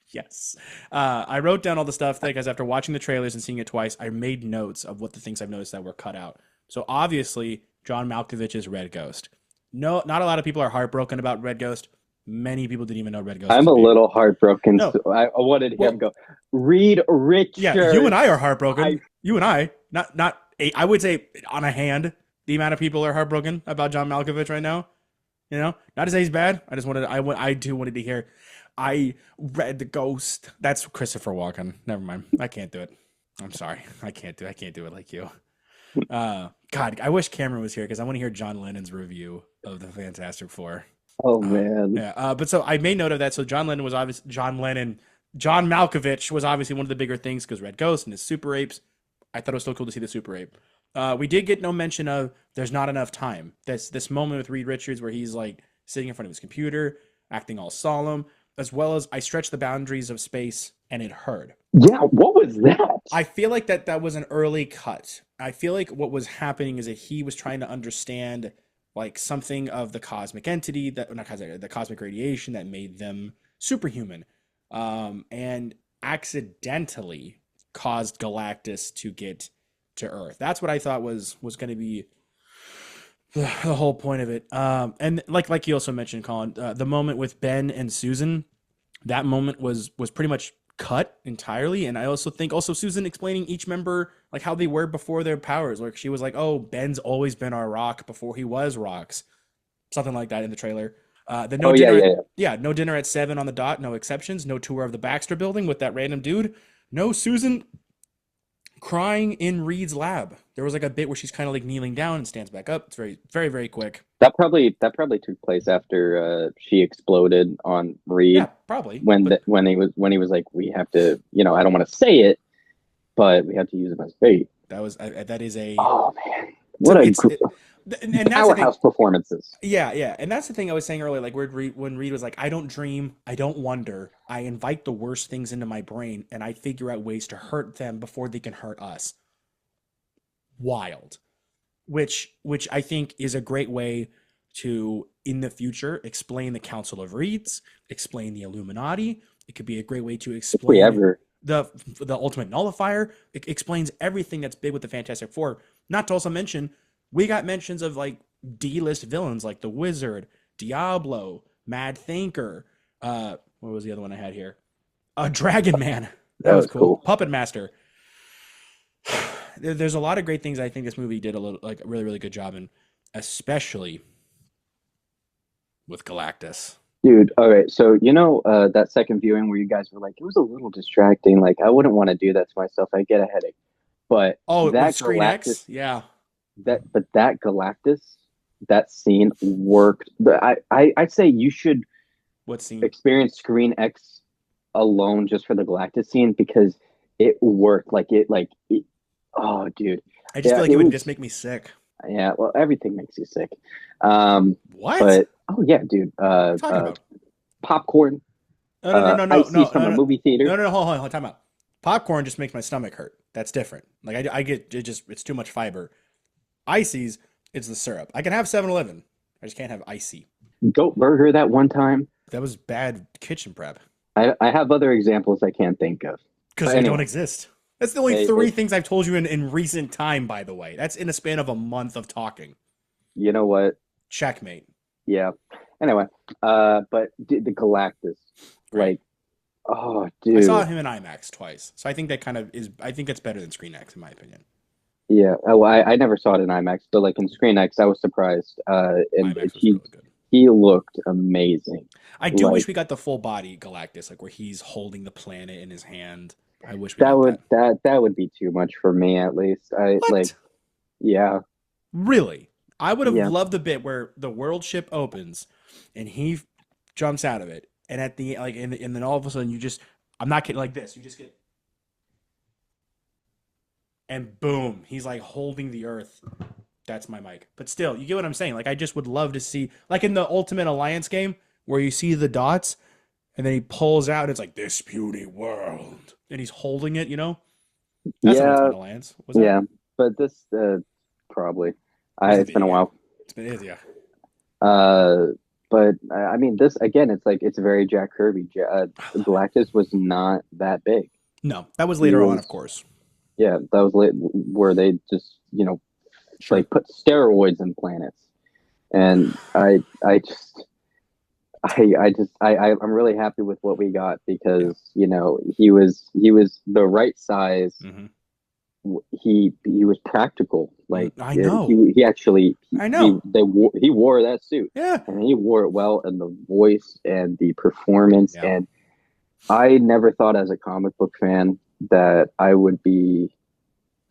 Yes. I wrote down all the stuff because after watching the trailers and seeing it twice, I made notes of what the things I've noticed that were cut out. So obviously, John Malkovich is Red Ghost. No, not a lot of people are heartbroken about Red Ghost. Many people didn't even know Red Ghost. I'm was a big. little heartbroken. No. So I wanted him Well, to go, Reed Richards. Yeah, you and I are heartbroken. I- You and I, not I would say on a hand, the amount of people are heartbroken about John Malkovich right now. You know, not to say he's bad. I just wanted, I too wanted to hear, I read the ghost. That's Christopher Walken. Never mind. I can't do it. I'm sorry. I can't do it like you. God, I wish Cameron was here because I want to hear John Lennon's review of the Fantastic Four. Oh man. Yeah. But so I made note of that. So John Malkovich was obviously one of the bigger things because Red Ghost and his super apes. I thought it was so cool to see the super ape. We did get no mention of there's not enough time. This moment with Reed Richards where he's like sitting in front of his computer, acting all solemn, as well as I stretched the boundaries of space and it hurt. Yeah, what was that? I feel like that was an early cut. I feel like what was happening is that he was trying to understand like something of the cosmic entity the cosmic radiation that made them superhuman, and accidentally caused Galactus to get to Earth. That's what I thought was going to be the whole point of it. And like you also mentioned, Colin, the moment with Ben and Susan, that moment was pretty much cut entirely. And I also think Susan explaining each member like how they were before their powers. Like she was like, "Oh, Ben's always been our rock before he was rocks," something like that in the trailer. No dinner at 7 on the dot, no exceptions, no tour of the Baxter Building with that random dude, no Susan crying in Reed's lab. There was like a bit where she's kind of like kneeling down and stands back up. It's very, very, very quick. That probably took place after she exploded on Reed. Yeah, probably. When he was like, we have to, I don't want to say it, but we have to use him as bait. That is a. Oh man, what a and powerhouse performances. Yeah, and that's the thing I was saying earlier. Like when Reed was like, "I don't dream, I don't wonder, I invite the worst things into my brain, and I figure out ways to hurt them before they can hurt us." Wild, which I think is a great way to in the future explain the Council of Reeds, explain the Illuminati. It could be a great way to explain the Ultimate Nullifier. It explains everything that's big with the Fantastic Four. Not to also mention, we got mentions of like D-list villains like the Wizard, Diablo, Mad Thinker. What was the other one I had here? Dragon Man. That was cool. Puppet Master. There's a lot of great things I think this movie did a really, really good job in, especially with Galactus. Dude, all right. So, that second viewing where you guys were like, it was a little distracting. Like, I wouldn't want to do that to myself. I get a headache. But that Screen X? Yeah. That Galactus, that scene worked. I'd say you should experience Screen X alone just for the Galactus scene because it worked. Oh, dude. I just feel like it would just make me sick. Yeah, well, everything makes you sick. What? But yeah, dude. What are you talking about? Popcorn. No, from a movie theater. No, hold on, time out. Popcorn just makes my stomach hurt. That's different. Like I get it. It's too much fiber. Icy's, it's the syrup. I can have 7-Eleven. I just can't have icy. Goat burger that one time. That was bad kitchen prep. I have other examples I can't think of because they don't exist. That's the only three things I've told you in recent time, by the way. That's in a span of a month of talking. You know what? Checkmate. Yeah. Anyway, but the Galactus, right. Oh, dude. I saw him in IMAX twice. So I think that kind of is, I think that's better than Screen X, in my opinion. Yeah. Oh, I never saw it in IMAX, but like in Screen X, I was surprised. And IMAX was really good. He looked amazing. I do wish we got the full body Galactus, like where he's holding the planet in his hand. I wish that would be too much for me, at least. Yeah. Really? I would have loved the bit where the world ship opens and he jumps out of it, and at the and then all of a sudden I'm not kidding, like this, you just get, and boom, he's like holding the Earth. That's my mic. But still, you get what I'm saying. Like I just would love to see, like in the Ultimate Alliance game, where you see the dots, and then he pulls out. And it's like this puny world, and he's holding it. That's Ultimate Alliance. Was yeah, but this probably. It's been a while. Yeah. But I mean, this again, it's very Jack Kirby. Galactus was not that big. No, that was later on, of course. Yeah, that was late, where they just like put steroids in planets, and I I'm really happy with what we got because he was the right size. Mhm. He was practical. Like I know. he actually I know. he wore that suit. Yeah. And he wore it well, and the voice and the performance. Yeah. And I never thought as a comic book fan that I would be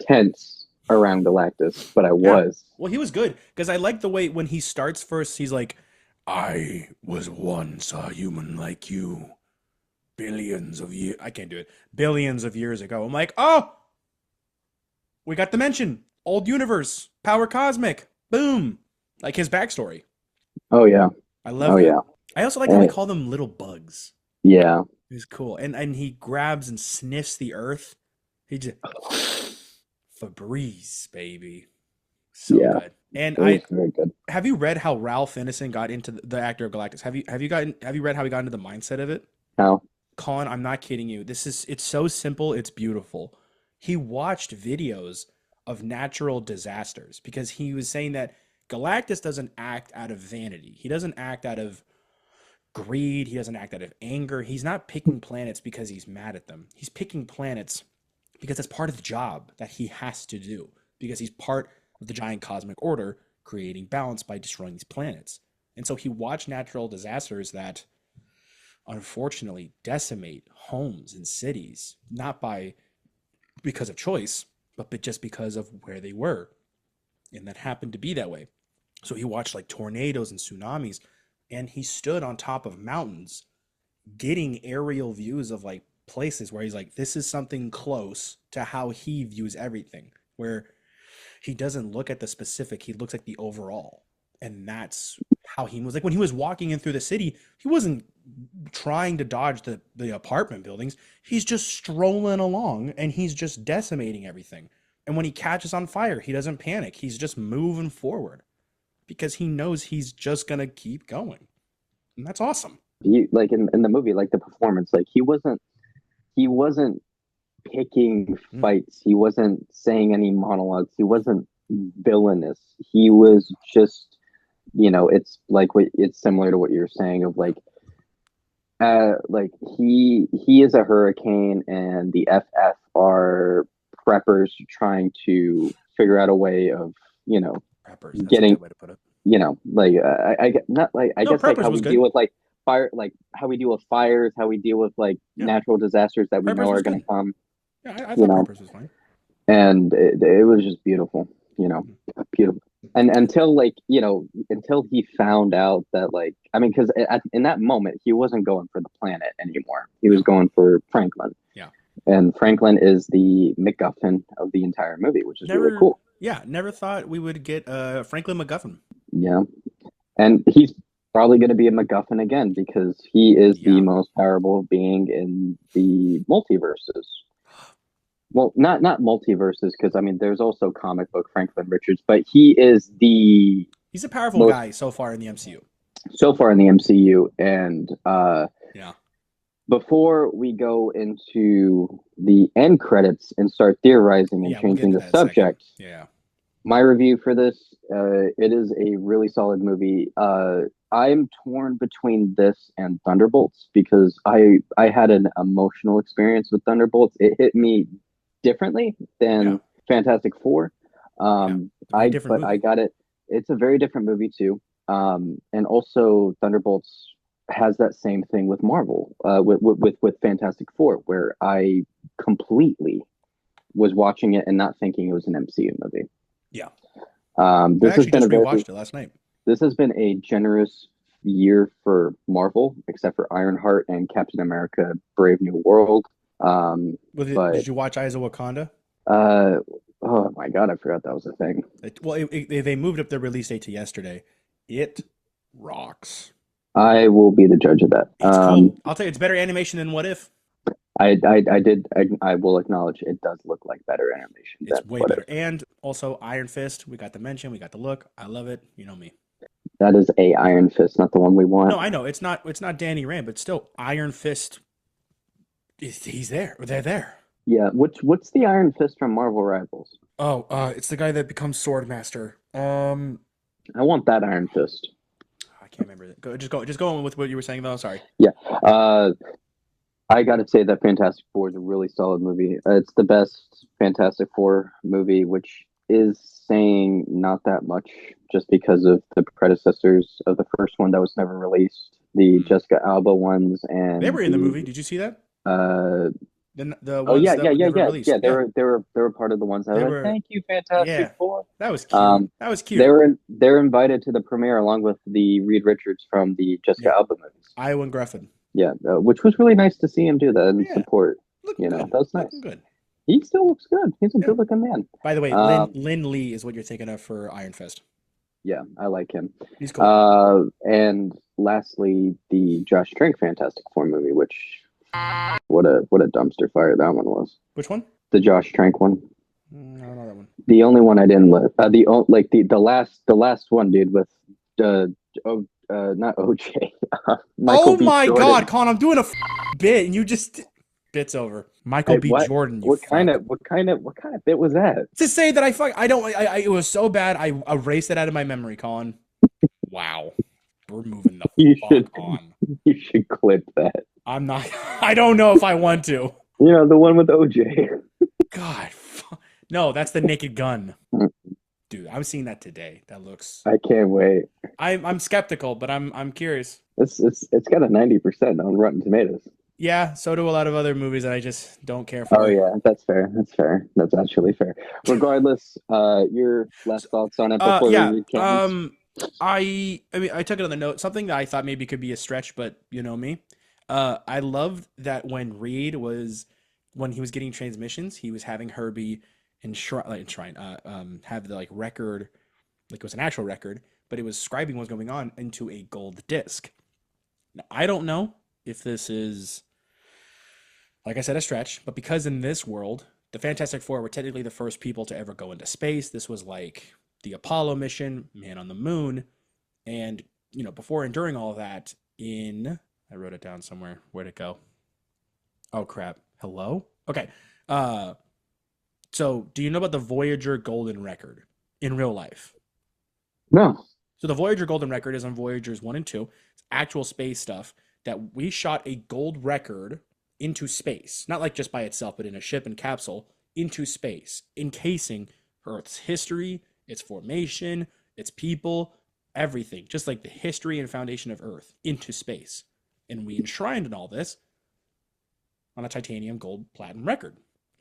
tense around Galactus, but I was. Well, he was good because I like the way when he starts first, he's like, I was once a human like you. Billions of years. I can't do it. Billions of years ago. I'm like, oh, we got Dimension. Old universe. Power cosmic. Boom. Like his backstory. Oh yeah. I love Oh that. yeah. I also like how they call them little bugs. Yeah. It's cool. And he grabs and sniffs the earth. He just Febreze, baby. So Yeah. good. And It was very good. have you read how Ralph Ineson got into the actor of Galactus? Have you read how he got into the mindset of it? How? Colin, I'm not kidding you. It's so simple, it's beautiful. He watched videos of natural disasters because he was saying that Galactus doesn't act out of vanity. He doesn't act out of greed. He doesn't act out of anger. He's not picking planets because he's mad at them. He's picking planets because that's part of the job that he has to do because he's part of the giant cosmic order creating balance by destroying these planets. And so he watched natural disasters that unfortunately decimate homes and cities, not because of choice, but just because of where they were. And that happened to be that way. So he watched like tornadoes and tsunamis, and he stood on top of mountains getting aerial views of like places where he's like, this is something close to how he views everything, where he doesn't look at the specific, he looks at the overall. And that's how he was like when he was walking in through the city, he wasn't trying to dodge the apartment buildings. He's just strolling along and he's just decimating everything. And when he catches on fire, he doesn't panic. He's just moving forward because he knows he's just going to keep going. And that's awesome. He like in the movie, like the performance, like he wasn't picking fights. He wasn't saying any monologues. He wasn't villainous. He was just, it's similar to what you're saying of like he is a hurricane and the FF are preppers trying to figure out a way of, Preppers, that's getting, a good way to put it. I guess like Preppers how we was good. deal with like fire, like how we deal with fires, how we deal with like natural disasters that we Preppers know was are going good. to come. Yeah, I thought Preppers was fine. And it was just beautiful, beautiful. And until he found out that because in that moment he wasn't going for the planet anymore. He was going for Franklin. Yeah. And Franklin is the MacGuffin of the entire movie, which is really cool. Yeah, never thought we would get Franklin MacGuffin. Yeah. And he's probably going to be a MacGuffin again because he is the most powerful being in the multiverses. Well, not multiverses, because there's also comic book Franklin Richards, but he's a powerful guy so far in the MCU. So far in the MCU, and yeah. Before we go into the end credits and start theorizing and changing the subject, my review for this, it is a really solid movie. I'm torn between this and Thunderbolts because I had an emotional experience with Thunderbolts. It hit me differently than Fantastic Four. I got it. It's a very different movie too. And also Thunderbolts has that same thing with Marvel, with Fantastic Four, where I completely was watching it and not thinking it was an MCU movie. Yeah. This has been rewatched it last night. This has been a generous year for Marvel, except for Ironheart and Captain America: Brave New World. Did you watch Eyes of Wakanda? Oh my god, I forgot that was a thing. They moved up their release date to yesterday. It rocks. I will be the judge of that. It's cool. I'll tell you, it's better animation than What If. I will acknowledge it does look like better animation. It's way better. And also Iron Fist. We got the mention. We got the look. I love it. You know me. That is a Iron Fist, not the one we want. No, I know it's not Danny Rand, but still Iron Fist. He's there. They're there. Yeah. What's the Iron Fist from Marvel Rivals? Oh, it's the guy that becomes Swordmaster. I want that Iron Fist. can't remember it. Just go on with what you were saying though. Sorry. Yeah. I got to say that Fantastic Four is a really solid movie. It's the best Fantastic Four movie, which is saying not that much just because of the predecessors of the first one that was never released, the Jessica Alba ones, and They were in the movie. Did you see that? The Oh ones yeah, that yeah, were yeah, never yeah, released. yeah. They were part of the ones that They were were- like, thank you, Fantastic Yeah. Four. That was cute. That was cute. They're invited to the premiere along with the Reed Richards from the Jessica Alba movies. Iowa and Griffin. Yeah, which was really nice to see him do that and Yeah. support. Looking good. That was nice. Looking good. He still looks good. He's a good-looking man. By the way, Lin Lee is what you're thinking of for Iron Fist. Yeah, I like him. He's cool. And lastly, the Josh Trank Fantastic Four movie, which what a dumpster fire that one was. Which one? The Josh Trank one. I don't know that one. The only one I didn't like. The last one, dude, with not OJ. Oh my God, Colin! I'm doing a bit, and you just bits over. Michael B. What? Jordan. What kind of bit was that? To say that it was so bad, I erased it out of my memory, Colin. Wow. We're moving the fuck on. You should clip that. I'm not. I don't know if I want to. The one with OJ. God. No, that's the Naked Gun. Dude, I'm seeing that today. That looks. I can't wait. I'm skeptical, but I'm curious. It's got a 90% on Rotten Tomatoes. Yeah, so do a lot of other movies that I just don't care for. Oh yeah, that's fair. That's actually fair. Regardless, your last thoughts on it before we read Cameron's? I mean, I took it on the note. Something that I thought maybe could be a stretch, but you know me. I loved that when he was getting transmissions, he was having her be have the record, like it was an actual record, but it was scribing what's going on into a gold disc. Now, I don't know if this is, like I said, a stretch, but because in this world, the Fantastic Four were technically the first people to ever go into space. This was like the Apollo mission, Man on the Moon, and before and during all of that, I wrote it down somewhere. Where'd it go? Oh crap! Hello. Okay. So do you know about the Voyager Golden Record in real life? No. So the Voyager Golden Record is on Voyagers 1 and 2. It's actual space stuff that we shot a gold record into space. Not like just by itself, but in a ship and capsule into space, encasing Earth's history, its formation, its people, everything. Just like the history and foundation of Earth into space. And we enshrined in all this on a titanium, gold, platinum record.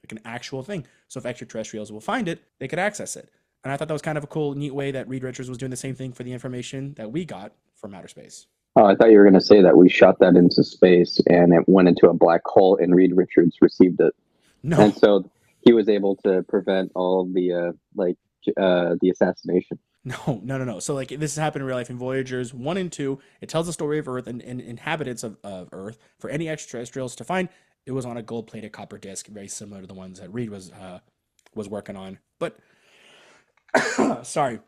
Like an actual thing. So if extraterrestrials will find it, they could access it. And I thought that was kind of a cool, neat way that Reed Richards was doing the same thing for the information that we got from outer space. Oh, I thought you were going to say that we shot that into space and it went into a black hole and Reed Richards received it. No. And so he was able to prevent all of the assassination. No. So like this happened in real life in Voyagers 1 and 2. It tells the story of Earth and inhabitants of Earth. For any extraterrestrials to find, it was on a gold-plated copper disc, very similar to the ones that Reed was working on. But sorry,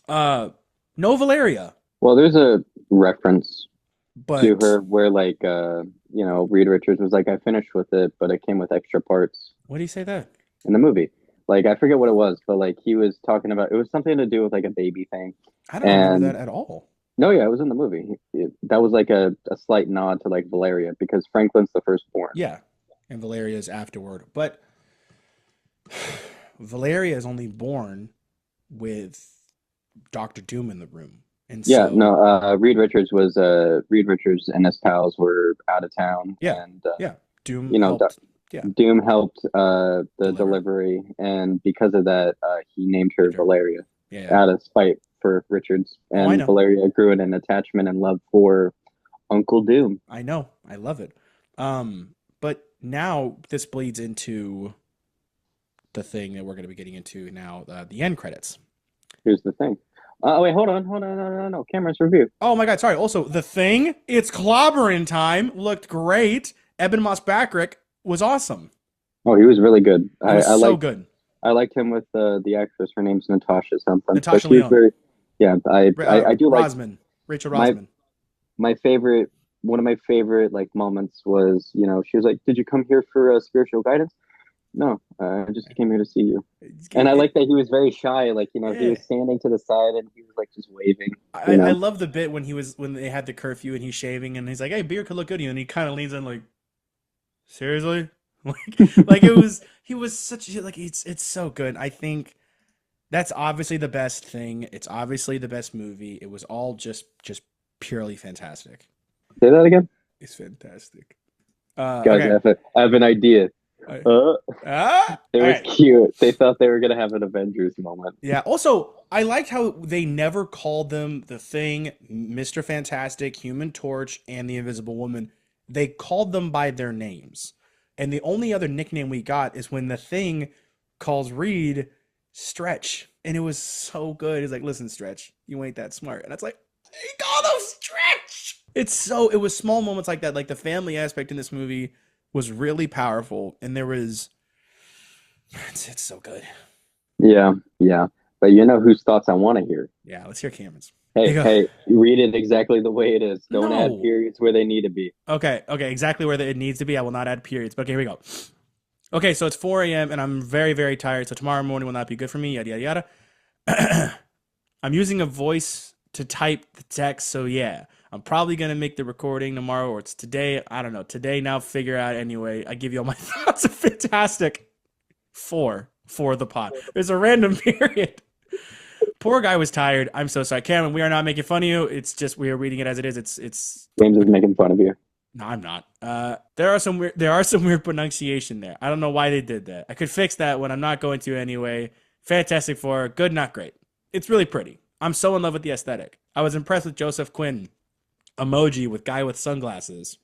no Valeria. Well, there's a reference but to her where Reed Richards was like, I finished with it, but it came with extra parts. What do you say that? In the movie. Like, I forget what it was, but like he was talking about, it was something to do with like a baby thing. I don't remember that at all. No, yeah, it was in the movie. That was like a slight nod to like Valeria because Franklin's the firstborn. Yeah, and Valeria is afterward. But Valeria is only born with Dr. Doom in the room. And yeah, so, no, Reed Richards and his pals were out of town. Yeah, and Doom helped. Doom helped the delivery, and because of that, he named her Valeria out of spite for Richards, and Valeria grew an attachment and love for Uncle Doom. I know, I love it. But now this bleeds into the thing that we're going to be getting into now, the end credits. Here's the thing. Wait, hold on. No. Cameron's review. Oh my God, sorry. Also, The Thing, it's clobbering time. Looked great. Eben Moss-Backrack was awesome. Oh, he was really good. Good. I liked him with the actress. Her name's Natasha something. Natasha Lyonne. I do like Rachel Rosman. One of my favorite like moments was, she was like, "Did you come here for spiritual guidance?" No, I just came here to see you. And I like that he was very shy. Like, he Yeah. was standing to the side and he was like just waving. I love the bit when they had the curfew and he's shaving and he's like, "Hey, beer could look good to you," and he kind of leans in like, "Seriously?" like he was such like it's so good. I think that's obviously the best thing. It's obviously the best movie. It was all just purely fantastic. Say that again? It's fantastic. Guys, Okay. I have an idea. It was right. cute. They thought they were going to have an Avengers moment. Yeah. Also, I liked how they never called them the Thing, Mr. Fantastic, Human Torch, and the Invisible Woman. They called them by their names. And the only other nickname we got is when the Thing calls Reed Stretch. And it was so good. He's like, "Listen, Stretch, you ain't that smart." And it's like, he called him Stretch. It was small moments like that. Like the family aspect in this movie was really powerful. And it's so good. Yeah. But you know whose thoughts I want to hear? Yeah, let's hear Cameron's. Hey, read it exactly the way it is. Don't No. add periods where they need to be. Okay, exactly where it needs to be. I will not add periods. But okay, here we go. Okay, so it's 4 a.m. and I'm very, very tired. So tomorrow morning will not be good for me. Yada, yada, yada. I'm using a voice to type the text. So yeah, I'm probably going to make the recording tomorrow or it's today. I don't know. Today, now figure out anyway. I give you all my thoughts of fantastic for the pod. There's a random period. Poor guy was tired. I'm so sorry. Cameron, we are not making fun of you. It's just we are reading it as it is. It's James is making fun of you. No, I'm not. There are some weird pronunciation there. I don't know why they did that. I could fix that when I'm not going to anyway. Fantastic Four, good, not great. It's really pretty. I'm so in love with the aesthetic. I was impressed with Joseph Quinn emoji with guy with sunglasses.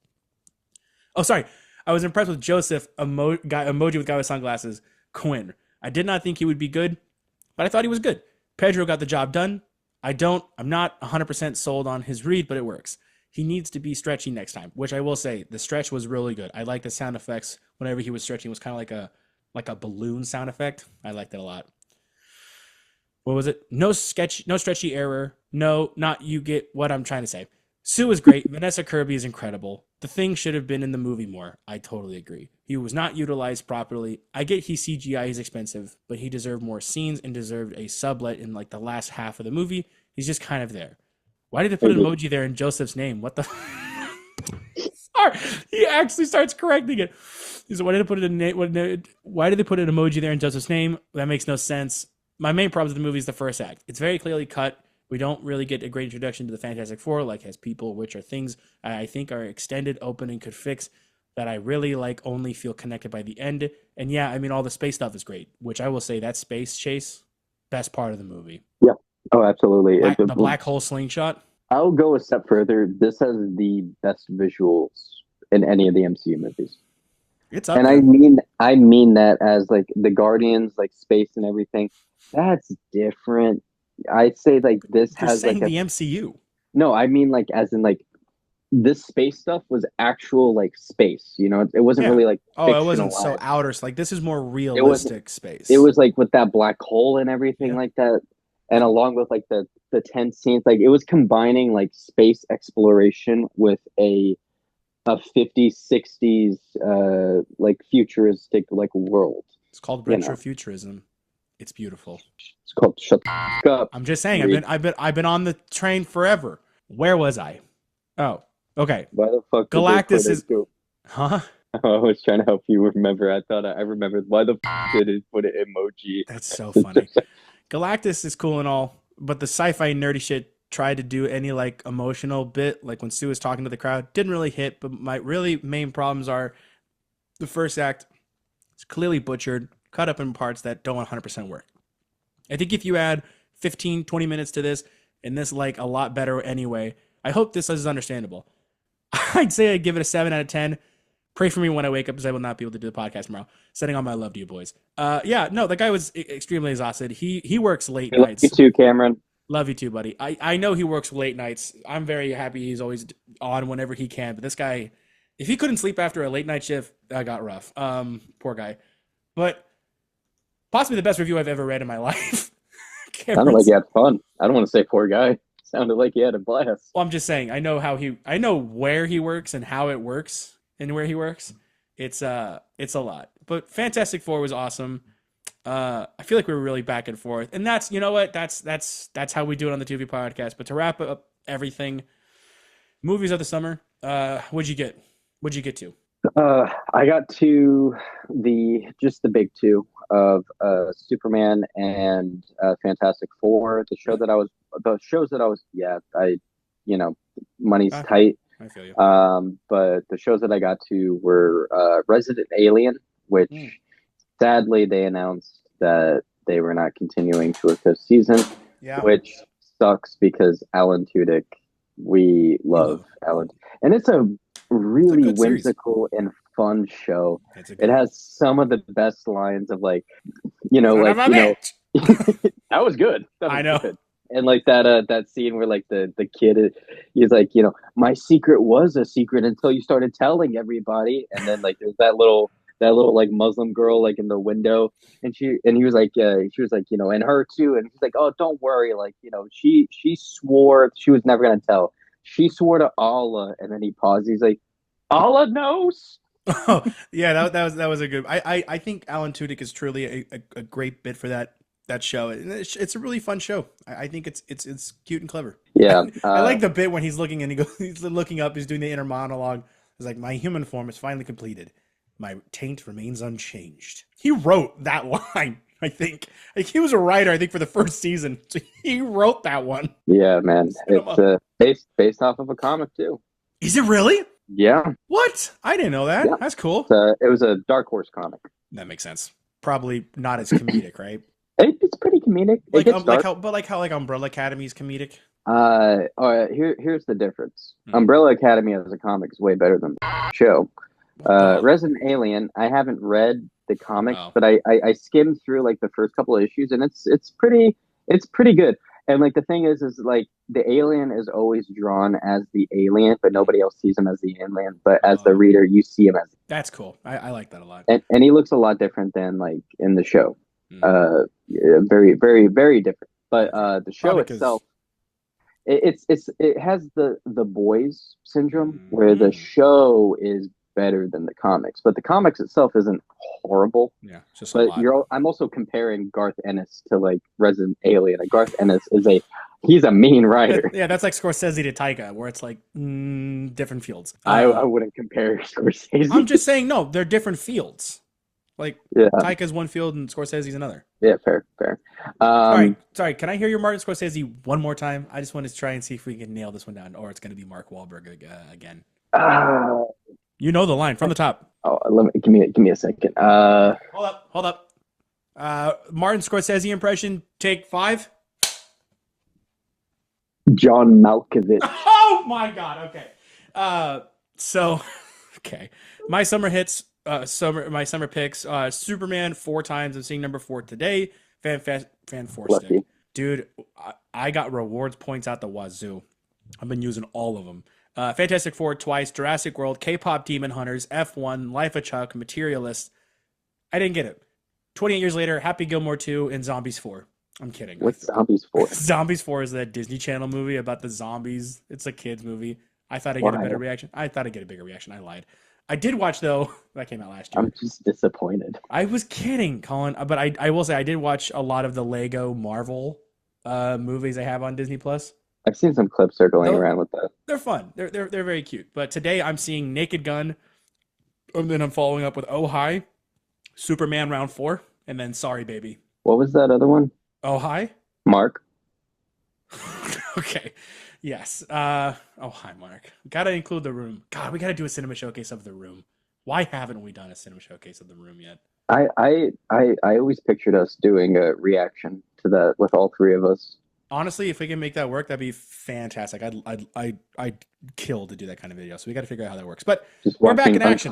Oh, sorry. I was impressed with Joseph emoji with guy with sunglasses Quinn. I did not think he would be good, but I thought he was good. Pedro got the job done. I'm not 100% sold on his read, but it works. He needs to be stretchy next time, which I will say, the stretch was really good. I like the sound effects whenever he was stretching. It was kind of like a balloon sound effect. I liked it a lot. What was it? No stretchy error. No, not you get what I'm trying to say. Sue is great. Vanessa Kirby is incredible. The Thing should have been in the movie more. I totally agree. He was not utilized properly. I get he's CGI, he's expensive, but he deserved more scenes and deserved a sublet in like the last half of the movie. He's just kind of there. Why did they put an emoji there in Joseph's name? What the? Sorry, he actually starts correcting it. He said, "Why did they put Why did they put an emoji there in Joseph's name? That makes no sense." My main problem with the movie is the first act. It's very clearly cut. We don't really get a great introduction to the Fantastic Four, like as people, which are things I think are extended, open, and could fix that I really like. Only feel connected by the end. And yeah, I mean, all the space stuff is great, which I will say that space chase, best part of the movie. Yeah. Oh, absolutely. The black hole slingshot. I'll go a step further. This has the best visuals in any of the MCU movies. It's up and there. I mean that as like the Guardians, like space and everything. That's different. I'd say like this You're has saying like the MCU. No, I mean like as in like this space stuff was actual like space. You know, it wasn't really like it wasn't so outer. Like this is more realistic space. It was like with that black hole and everything like that, and along with like the tense scenes, like it was combining like space exploration with a 50s 60s like futuristic like world. It's called retrofuturism. It's beautiful. It's called Shut the Up. I'm just saying. I've been on the train forever. Where was I? Oh, okay. Why the fuck? Galactus is. Huh? I was trying to help you remember. I thought I remembered. Why the fuck did it put an emoji? That's so funny. Galactus is cool and all, but the sci-fi nerdy shit tried to do any like emotional bit, like when Sue was talking to the crowd, didn't really hit. But my really main problems are the first act is clearly butchered, cut up in parts that don't 100% work. I think if you add 15, 20 minutes to this, and this like a lot better anyway, I hope this is understandable. I'd say I'd give it a 7 out of 10. Pray for me when I wake up, because I will not be able to do the podcast tomorrow. Sending all my love to you boys. The guy was extremely exhausted. He works late nights. Love you too, Cameron. Love you too, buddy. I know he works late nights. I'm very happy he's always on whenever he can. But this guy, if he couldn't sleep after a late night shift, that got rough. Poor guy. But possibly the best review I've ever read in my life. Sounded like he had fun. I don't want to say poor guy. Sounded like he had a blast. Well, I'm just saying, I know where he works and how it works and where he works. It's a lot. But Fantastic Four was awesome. I feel like we were really back and forth, and that's, you know what, that's how we do it on the Tu-Vie podcast. But to wrap up everything, movies of the summer, what'd you get? What'd you get to? I got to the big two of Superman and Fantastic Four. The shows that I was, money's tight. I feel you. But the shows that I got to were Resident Alien, which sadly they announced that they were not continuing to a fifth season, which sucks because Alan Tudyk, we love Alan, and it's a really whimsical and fun show. It has some of the best lines of that was good. I know. Good. And that scene where the kid he's like, my secret was a secret until you started telling everybody, and then there's that little Muslim girl in the window, and he was like, she was like, and her too, and he's like, oh, don't worry, she swore she was never gonna tell. She swore to Allah, and then he paused. He's like, Allah knows. Oh, yeah, that was a good. I think Alan Tudyk is truly a great bit for that show, and it's a really fun show. I think it's cute and clever. Yeah, I like the bit when he's looking and he's looking up, he's doing the inner monologue. It's like, my human form is finally completed. My taint remains unchanged. He wrote that line. I think he was a writer. I think for the first season, so he wrote that one. Yeah, man, it's based off of a comic too. Is it really? Yeah. What? I didn't know that. Yeah. That's cool. It was a Dark Horse comic. That makes sense. Probably not as comedic, right? It's pretty comedic. Like how Umbrella Academy is comedic. Here's the difference. Umbrella Academy as a comic is way better than the show. Resident Alien, I haven't read the comics, but I skimmed through the first couple of issues, and it's pretty good. And the thing is the alien is always drawn as the alien, but nobody else sees him as the alien. But as the reader, you see him as. That's cool. I like that a lot. And he looks a lot different than in the show. Very, very, very different. But the show itself, it has the boys syndrome, where the show is better than the comics, but the comics itself isn't horrible. Yeah, it's just but I'm also comparing Garth Ennis to Resident Alien. And Garth Ennis he's a mean writer. Yeah, that's like Scorsese to Taika, where it's different fields. I wouldn't compare Scorsese. I'm just saying, no, they're different fields. Taika's one field and Scorsese's another. Yeah, fair. Sorry, can I hear your Martin Scorsese one more time? I just want to try and see if we can nail this one down, or it's going to be Mark Wahlberg again. You know the line from the top. Oh, give me a second. Hold up. Martin Scorsese impression, take 5. John Malkovich. Oh my God. Okay. Okay. My summer hits. My summer picks. Superman 4 times. I'm seeing number 4 today. Fan 4 stick. Dude, I got rewards points out the wazoo. I've been using all of them. Fantastic Four twice, Jurassic World, K-pop Demon Hunters, F1, Life of Chuck, Materialist. I didn't get it. 28 years later, Happy Gilmore 2, and Zombies 4. I'm kidding. What's Zombies 4? Zombies 4 is that Disney Channel movie about the zombies. It's a kid's movie. I thought I'd get a better reaction. I I lied. I did watch, though. That came out last year. I'm just disappointed. I was kidding, Colin. But I will say I did watch a lot of the Lego Marvel movies they have on Disney+. I've seen some clips circling around with that. They're fun. They're very cute. But today I'm seeing Naked Gun, and then I'm following up with Oh Hi, Superman Round 4, and then Sorry Baby. What was that other one? Oh Hi? Mark. Okay. Yes. Oh Hi, Mark. Gotta include The Room. God, we gotta do a cinema showcase of The Room. Why haven't we done a cinema showcase of The Room yet? I always pictured us doing a reaction to that with all 3 of us. Honestly, if we can make that work, that'd be fantastic. I'd kill to do that kind of video. So we got to figure out how that works. But just we're back in action.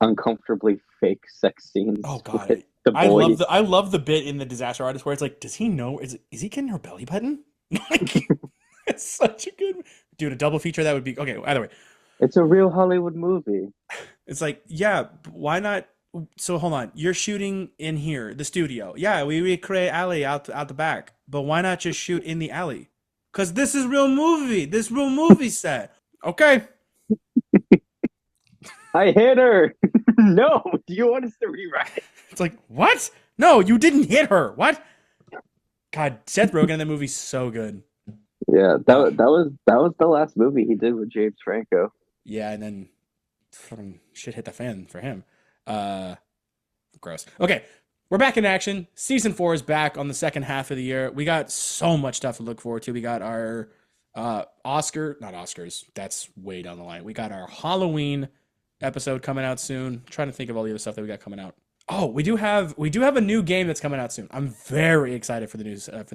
Uncomfortably fake sex scenes. Oh God, I love the bit in The Disaster Artist where it's like, does he know? Is he getting her belly button? It's such a good dude. A double feature that would be okay. Either way, it's a real Hollywood movie. It's like, yeah, why not? So hold on, you're shooting in here, the studio. Yeah, we recreate alley out the back, but why not just shoot in the alley? Because this is real movie. This real movie set. Okay. I hit her. No, do you want us to rewrite it? It's like, what? No, you didn't hit her. What? God, Seth Rogen in the movie's so good. Yeah, that was the last movie he did with James Franco. Yeah, and then fucking shit hit the fan for him. Gross. Okay, we're back in action. Season 4 is back on the second half of the year. We got so much stuff to look forward to. We got our not Oscars. That's way down the line. We got our Halloween episode coming out soon. Trying to think of all the other stuff that we got coming out. Oh, we do have a new game that's coming out soon. I'm very excited for the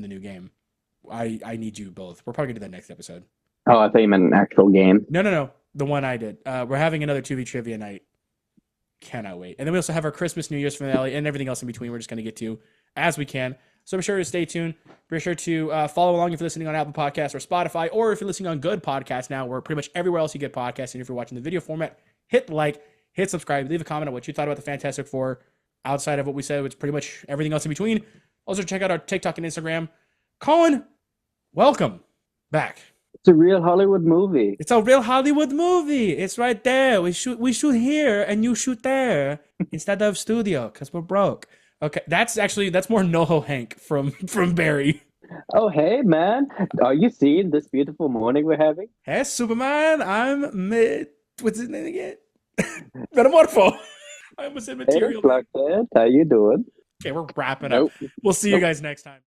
new game. I need you both. We're probably gonna do that next episode. Oh, I thought you meant an actual game. No. The one I did. We're having another Tu-Vie trivia night. Cannot wait. And then we also have our Christmas, New Year's finale, and everything else in between. We're just going to get to as we can. So be sure to stay tuned. Be sure to follow along if you're listening on Apple Podcasts or Spotify, or if you're listening on Good Podcasts now, we're pretty much everywhere else you get podcasts. And if you're watching the video format, hit like, hit subscribe, leave a comment on what you thought about the Fantastic Four outside of what we said, which pretty much everything else in between. Also, check out our TikTok and Instagram. Collin, welcome back. It's a real Hollywood movie. It's a real Hollywood movie. It's right there. We shoot here and you shoot there instead of studio because we're broke. Okay, that's more NoHo Hank from Barry. Oh, hey, man. Are you seeing this beautiful morning we're having? Hey, Superman. What's his name again? Metamorpho. I almost said Hey, material. Clark Kent. How you doing? Okay, we're wrapping up. We'll see you guys next time.